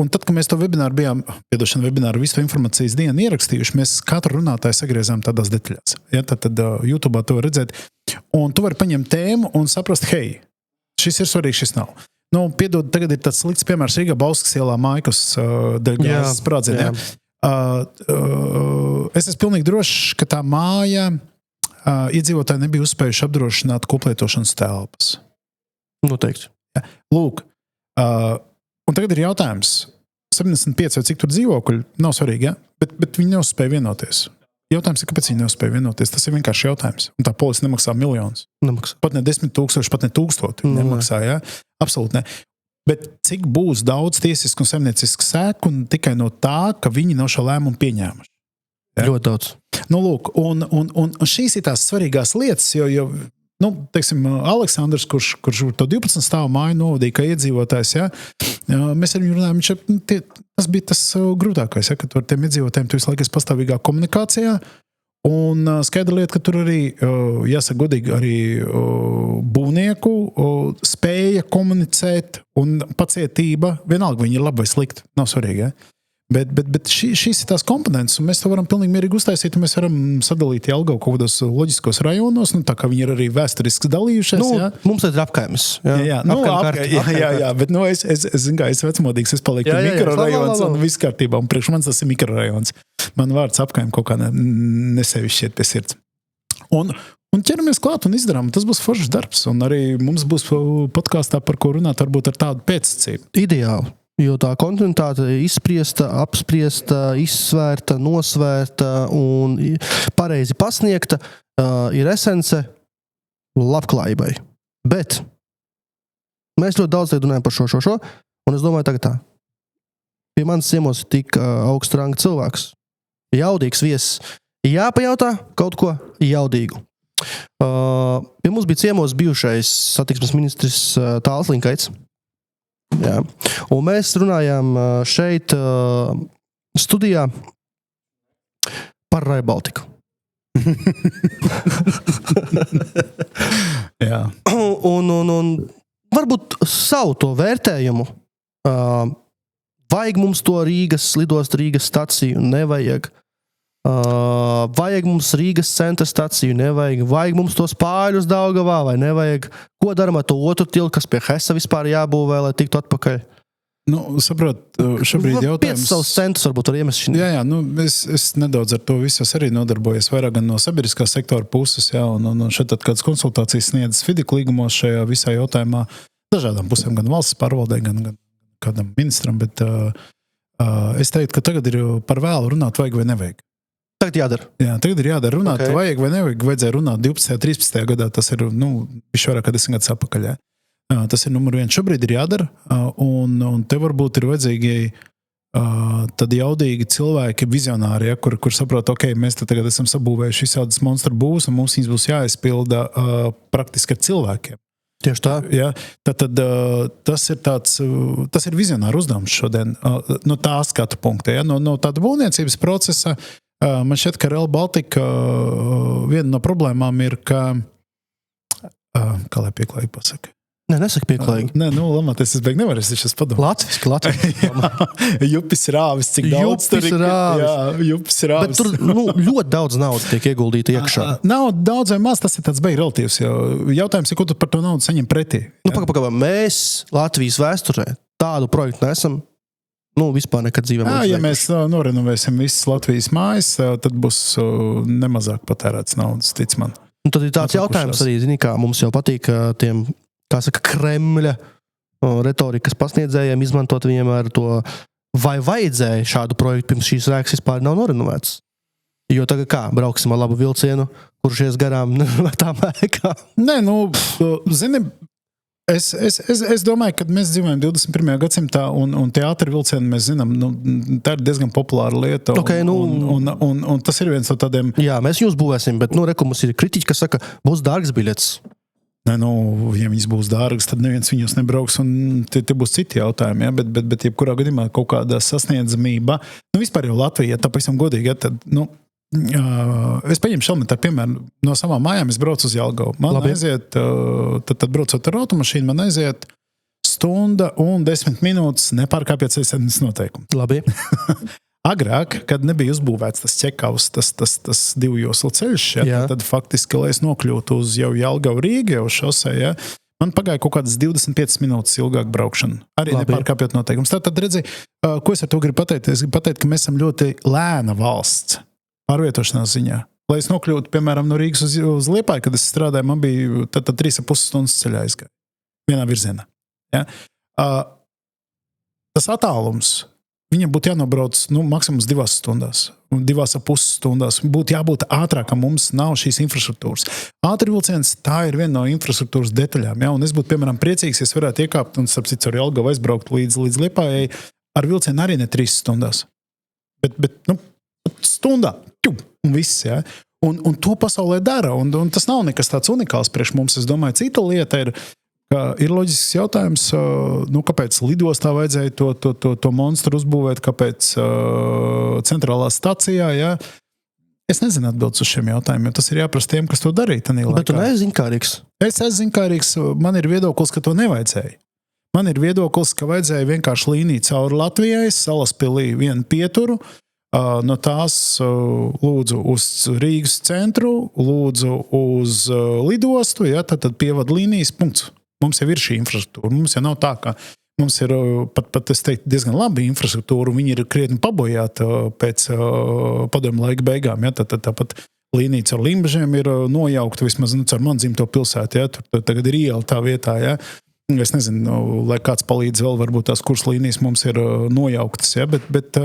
tad, kad mēs to webināru visu informācijas dienu ierakstījuši, mēs katru runātāju sagriezām tādās detaļās. Ja? Tad YouTube to var redzēt. Un tu vari paņemt tēmu un saprast, hei, šis ir svarīgs, šis nav. Piedod, tagad ir tāds slikts piemērs Rīgā Bauskas ielā Maikas dēļ gāzes sprādzienā. Es esmu pilnīgi drošs, ka tā māja iedzīvotāji nebija uzspējuši apdrošināt koplietošanas telpas. Noteikti. Ja? Lūk, un tagad ir jautājums, 75 vai cik tur dzīvokļi, nav svarīgi, ja? bet viņi neuzspēja vienoties. Jautājums ir, kāpēc viņi neuzspēja vienoties? Tas ir vienkārši jautājums. Un tā polisa nemaksā miljonus. Nemaksā. Pat ne 10 000, pat ne 1000 nemaksā, ja? Absolūti ne. Bet cik būs daudz tiesisku un saimniecisku sēku un tikai no tā, ka viņi nav šo lēmumu pieņēmuši? Ja? Ļoti daudz. Lūk, un šīs ir tās svarīgās lietas, jo teiksim, Aleksandrs, kurš to 12 stāvu māju novadīja, kā iedzīvotājs, ja, mēs ar viņu runājam, tas bija tas grūtākais, ja, ka ar tiem iedzīvotājiem tu visu laiku esi pastāvīgā komunikācijā, un skaidra lieta, ka tur arī, jāsaka godīgi, arī būvnieku spēja komunicēt un pacietība, vienalga viņi ir labi vai slikti, nav svarīgi, ja. Bet šīs ir tās komponentes, un mēs to varam pilnīgi mierīgi uztaisīt, un mēs varam sadalīt Jelgavu kaut kādos loģiskos rajonos, tā kā viņi ir arī vēsturiski dalījušies. Ja? Mums ir apkaimes. Jā, bet es vecmodīgs, es palieku mikrorajons un viss kārtībā, un priekš manis tas ir mikrorajons. Man vārds apkaim kaut kā nesevišķi šķiet pie sirds. Un ķeramies klāt un izdarām, tas būs foršs darbs, un arī mums būs podkāstā, par ko runāt, varbūt ar tādu pēcsacību. Ideāli. Jo tā kontinuitāte izspriesta, apspriesta, izsvērta, nosvērta un pareizi pasniegta ir esence labklājībai. Bet mēs ļoti daudz runājam par šo, un es domāju tagad tā. Pie manis ciemos ir tik augsta ranga cilvēks. Jaudīgs viesis. Jāpajautā kaut ko jaudīgu. Pie mums bija ciemos bijušais satiksmes ministrs Tāls Linkaits. Jā. Un mēs runājām šeit studijā par Rail Baltiku. Jā. Un varbūt savu to vērtējumu. Vajag mums to Rīgas staciju, nevajag. Vajag mums Rīgas centra staciju, nevajag. Vajag mums tos Pāļus Daugavā, vai nevajag. Ko daram ar to otru tiltu, kas pie Hesa vispār jābūvē, lai tiktu atpakaļ? Nu, saprot, šobrīd jautājums... 5 savus centus varbūt var iemest šī. Jā, es nedaudz ar to visu arī nodarbojos, vairāk gan no sabiedriskā sektora puses, jā, un šeit tad kādas konsultācijas sniedzas FIDIK līgumos šajā visā jautājumā, dažādām pusēm, gan valsts pārvaldē, gan kādam ministram, bet es teiktu, ka tagad ir par vēlu runāt, vajag vai nevajag. Tagad jādara. Jā, tagad ir jādara runāt, vajag vai nevajag, vajadzēja runāt 12. 13. gadā, tas ir, viņš vairāk kā 10 gadus atpakaļ, jā. Tas ir numur 1. Šobrīd ir jādara, un te varbūt ir vajadzīgi tad jaudīgi cilvēki, vizionāri, ja, kur saprot, mēs tagad esam sabūvējuši visādas monstru būvus, un mums viņas būs jāizpilda praktiski ar cilvēkiem. Tieši tā. Ja, tad tas ir vizionāru uzdevums šodien, no tā skatu punkta, ja, no tāda būvniecības procesa. Man šķiet, ka Rail Baltica viena no problēmām ir, ka, kā lai pieklājīgi pasaka? Nē, nesaka pieklājīgi. Nē, lamāties, es beig nevaru, es esmu padomāt. Latviski. Jupis rāvis, cik daudz tur ir. Jā, jupis rāvis. Bet tur ļoti daudz naudas tiek ieguldīta iekšā. Nav daudz vai maz, tas ir tāds beig relatīvs. Jautājums ir, ko tu par to naudu saņem pretī? Pagaidām, mēs Latvijas vēsturē tādu projektu nesam vispār nekad dzīvē. Ja mēs norenovēsim visas Latvijas mājas, tad būs nemazāk patērēts naudas, tic man. Un tad ir tāds jautājums arī, kā mums jau patīk tiem, kā saka, Kremļa retorikas pasniedzējiem izmantot viņiem ar to, vai vajadzēja šādu projektu pirms šīs rēkas vispār nav norenovēts. Jo tagad kā, brauksim ar labu vilcienu, kurš ies garām tām ēkām? Nē, zini, es domāju, ka mēs dzīvojam 21. gadsimtā un teātra vilcienu mēs zinām, tā ir diezgan populāra lieta. Un tas ir viens no tādiem... Jā, mēs jūs būvēsim, bet reku mums ir kritiķi, kas saka, būs dārgs biļets. Nē, ja viņas būs dārgas, tad neviens viņus nebrauks, un te būs citi jautājumi, ja? bet jebkurā gadījumā kaut kāda sasniedzamība, vispār jau Latvija, tā pavisam godīgi, ja, tad, es paņemšu elementāru piemēru, no savām mājām es braucu uz Jelgavu. Man aiziet, tad braucot ar automašīnu, man aiziet 1 stunda un 10 minūtes nepārkāpjot ceļsardzes noteikumu. Labi. Agrāk, kad nebija uzbūvēts tas ķekavs, tas 2 joslu ceļš, ja, tad faktiski, lai es nokļūtu uz jau Jelgavu Rīgu, jau šosē, ja, man pagāja kaut kādas 25 minūtes ilgāk braukšana. Arī nepārkāpjot noteikumus. Tātad redzi, ko es ar to gribu pateikt? Es gribu pateikt, ka mēs esam ļoti lēna valsts pārvietošanās ziņā. Lai es nokļūtu, piemēram, no Rīgas uz Liepāju, kad es strādāju, man bija 3,5 stundas ceļā aizgāja. Vienā virzienā. Ja? Tas attālums viņam būtu jānobrauc maksimums 2 stundās, 2,5 stundās. Būtu jābūt ātrākam, mums nav šīs infrastruktūras. Ātri vilciens, tā ir viena no infrastruktūras detaļām. Ja? Un es būtu, piemēram, priecīgs, ja es varētu iekāpt un starp citu ar Jelgavu aizbraukt līdz Liepājai ar vilcienu arī ne 3 stundās. Bet stundā, un viss, ja? Un to pasaulē dara, un tas nav nekas tāds unikāls priekš mums. Es domāju, cita lieta ir loģisks jautājums, kāpēc lidostā vajadzēja to monstru uzbūvēt, kāpēc centrālā stacijā, ja? Es nezinu atbildes uz šiem jautājumiem, tas ir jāprast tiem, kas to darīja tanī laikā. Bet tu neesi zinkārīgs? Es esmu zinkārīgs, man ir viedoklis, ka to nevajadzēja. Man ir viedoklis, ka vajadzēja vienkārši līniju cauri Latvijai, Salaspilī vienu pieturu, no tās lūdzu uz Rīgas centru, lūdzu uz lidostu, ja? Tad pievada līnijas punkts. Mums jau ir šī infrastruktūra. Mums jau nav tā, ka mums ir pat es teiktu, diezgan labi infrastruktūra, un viņi ir krietni pabojāti pēc padomju laika beigām. Ja? Tāpat līnija caur Limbažiem ir nojaukta, vismaz caur man dzimto pilsētu. Ja? Tur tagad ir iela tā vietā. Ja? Es nezinu, lai kāds palīdz vēl, varbūt tās kurs līnijas mums ir nojauktas. Ja? Bet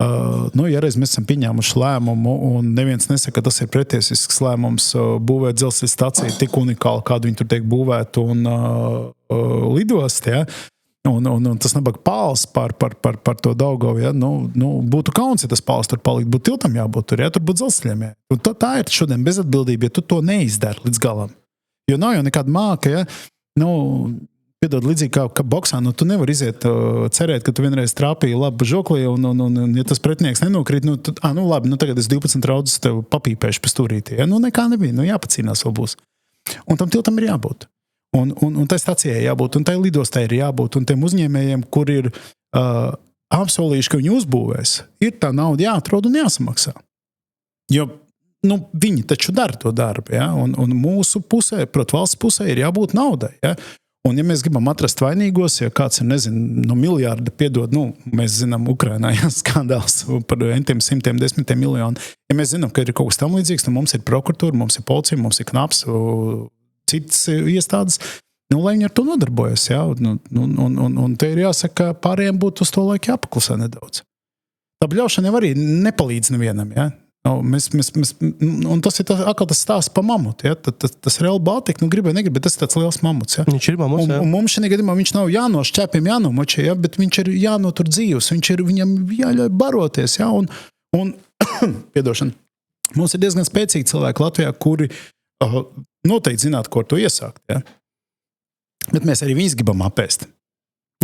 ja reiz mēs esam pieņēmuši lēmumu un neviens nesaka, ka tas ir pretiesisks lēmums būvēt dzelzceļa staciju tik unikāli, kādu viņi tur tiek būvētu un lidost, ja? Un tas nabaga pāls par to Daugavu, ja? Būtu kauns, ja tas pāls tur palikt, būtu tiltam jābūt tur, ja? Tur būtu dzelzceļiem, ja? Un tā ir šodien bezatbildība, ja tu to neizdari līdz galam. Jo nav jau nekāda māka, ja? piedod, līdzīgi kā boksā, tu nevari iziet cerēt, ka tu vienreiz trāpīji labi žoklī, un ja tas pretinieks nenokrīt, tad, labi, tagad es 12 raudus tev papīpēšu pa stūrītī. Ja? Nekā nebija, jāpacīnās vēl būs. Un tam tiltam ir jābūt. Un tai stacijai jābūt, un tai lidostai ir jābūt, un tiem uzņēmējiem, kur ir apsolījuši, ka viņi uzbūvēs, ir tā nauda jāatrod un jāsamaksā. Jo viņi taču dara to darbu, ja? Un mūsu pusē, valsts pusē ir jābūt naudai. Ja? Un ja mēs gribam atrast vainīgos, ja kāds ir, no miljārda piedod, mēs zinām Ukrainā, skandāls par entiem simtiem, 10 miljonu. Ja mēs zinām, ka ir kaut kas tam līdzīgs, mums ir prokuratūra, mums ir policija, mums ir knaps, citas iestādes, lai viņi ar to nodarbojas. Ja? Un te ir jāsaka, ka pārējiem būtu uz to laiku jāpaklusē nedaudz. Tā bļaušana jau arī nepalīdz nevienam. Ja? Un tas ir atkal tas stāsts par mamutu. Ja? Tas Rail Baltica, gribēja, negribēja, tas ir tāds liels mamuts. Ja? Viņš ir mamuts, jā. Un mums šajā gadījumā viņš nav jāno šķēpiem, jānomočē, ja? Bet viņš ir jānotur dzīvs, viņam jāļauj baroties. Ja? Un piedošana, mums ir diezgan spēcīgi cilvēki Latvijā, kuri noteikti zinātu, ko ar to iesākt. Ja? Bet mēs arī viņus gribam apēst.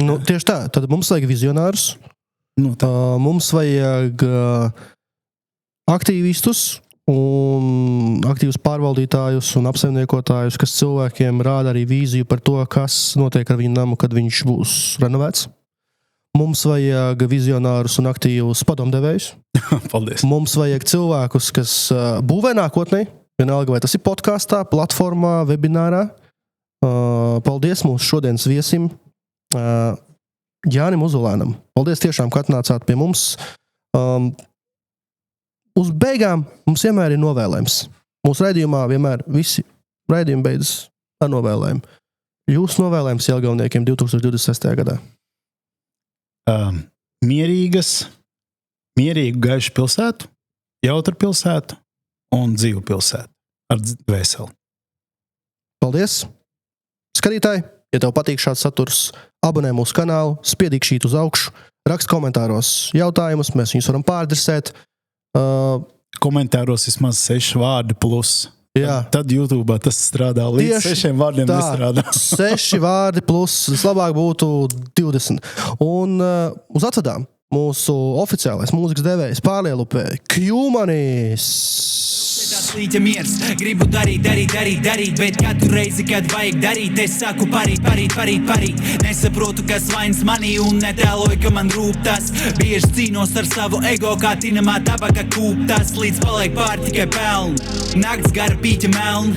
Tieši tā. Tad mums vajag vizionārus. Mums vajag aktīvistus un aktīvus pārvaldītājus un apsaimniekotājus, kas cilvēkiem rāda arī vīziju par to, kas notiek ar viņu namu, kad viņš būs renovēts. Mums vajag vizionārus un aktīvus padomdevējus. Paldies. Mums vajag cilvēkus, kas būvē nākotnē, vienalga vai tas ir podkastā, platformā, webinārā. Paldies mūsu šodienas viesim Jānim Uzulēnam. Paldies tiešām, ka atnācāt pie mums. Uz beigām mums vienmēr ir novēlējums. Mūsu raidījumā vienmēr visi raidījumi beidzas ar novēlējumu. Jūsu novēlējums Jelgavniekiem 2026. gadā? Mierīgu gaišu pilsētu, jautru pilsētu un dzīvu pilsētu ar dvēseli. Paldies! Skatītāji, ja tev patīk šāds saturs, abonē mūsu kanālu, spiedīkšīt uz augšu, rakst komentāros jautājumus, mēs viņus varam pārdresēt. Komentāros vismaz 6 vārdi plus. Jā. Tad YouTube'ā tas strādā līdz 6 vārdiem nestrādā. 6 vārdi plus, vislabāk būtu 20. Un uz atvedām mūsu oficiālais mūzikas devējs Pārlielupē Q-Manis. Līķa miers, gribu darīt, bet katru reizi, kad vajag darīt, es saku parīt. Nesaprotu, kas vainas manī un netēloju, ka man rūp tas. Bieži cīnos ar savu ego, kā tinamā tabaka kūptas, līdz paliek pār tikai pelnu. Nakts gara pīķa melna,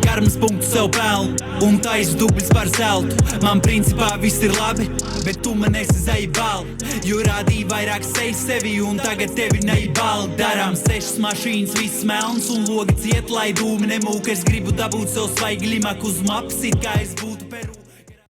karmas punktu sev pelnu, un tais dublis par zeltu. Man principā viss ir labi, bet tu man esi zaibal, jo rādīja vairāk sevi, un tagad tevi neibal. Darām 6 mašīnas, viss melns un logi ciet, lai dūmi nemūk. Es gribu dabūt sev svaigi limaku uz maps, it kā es būtu Peru.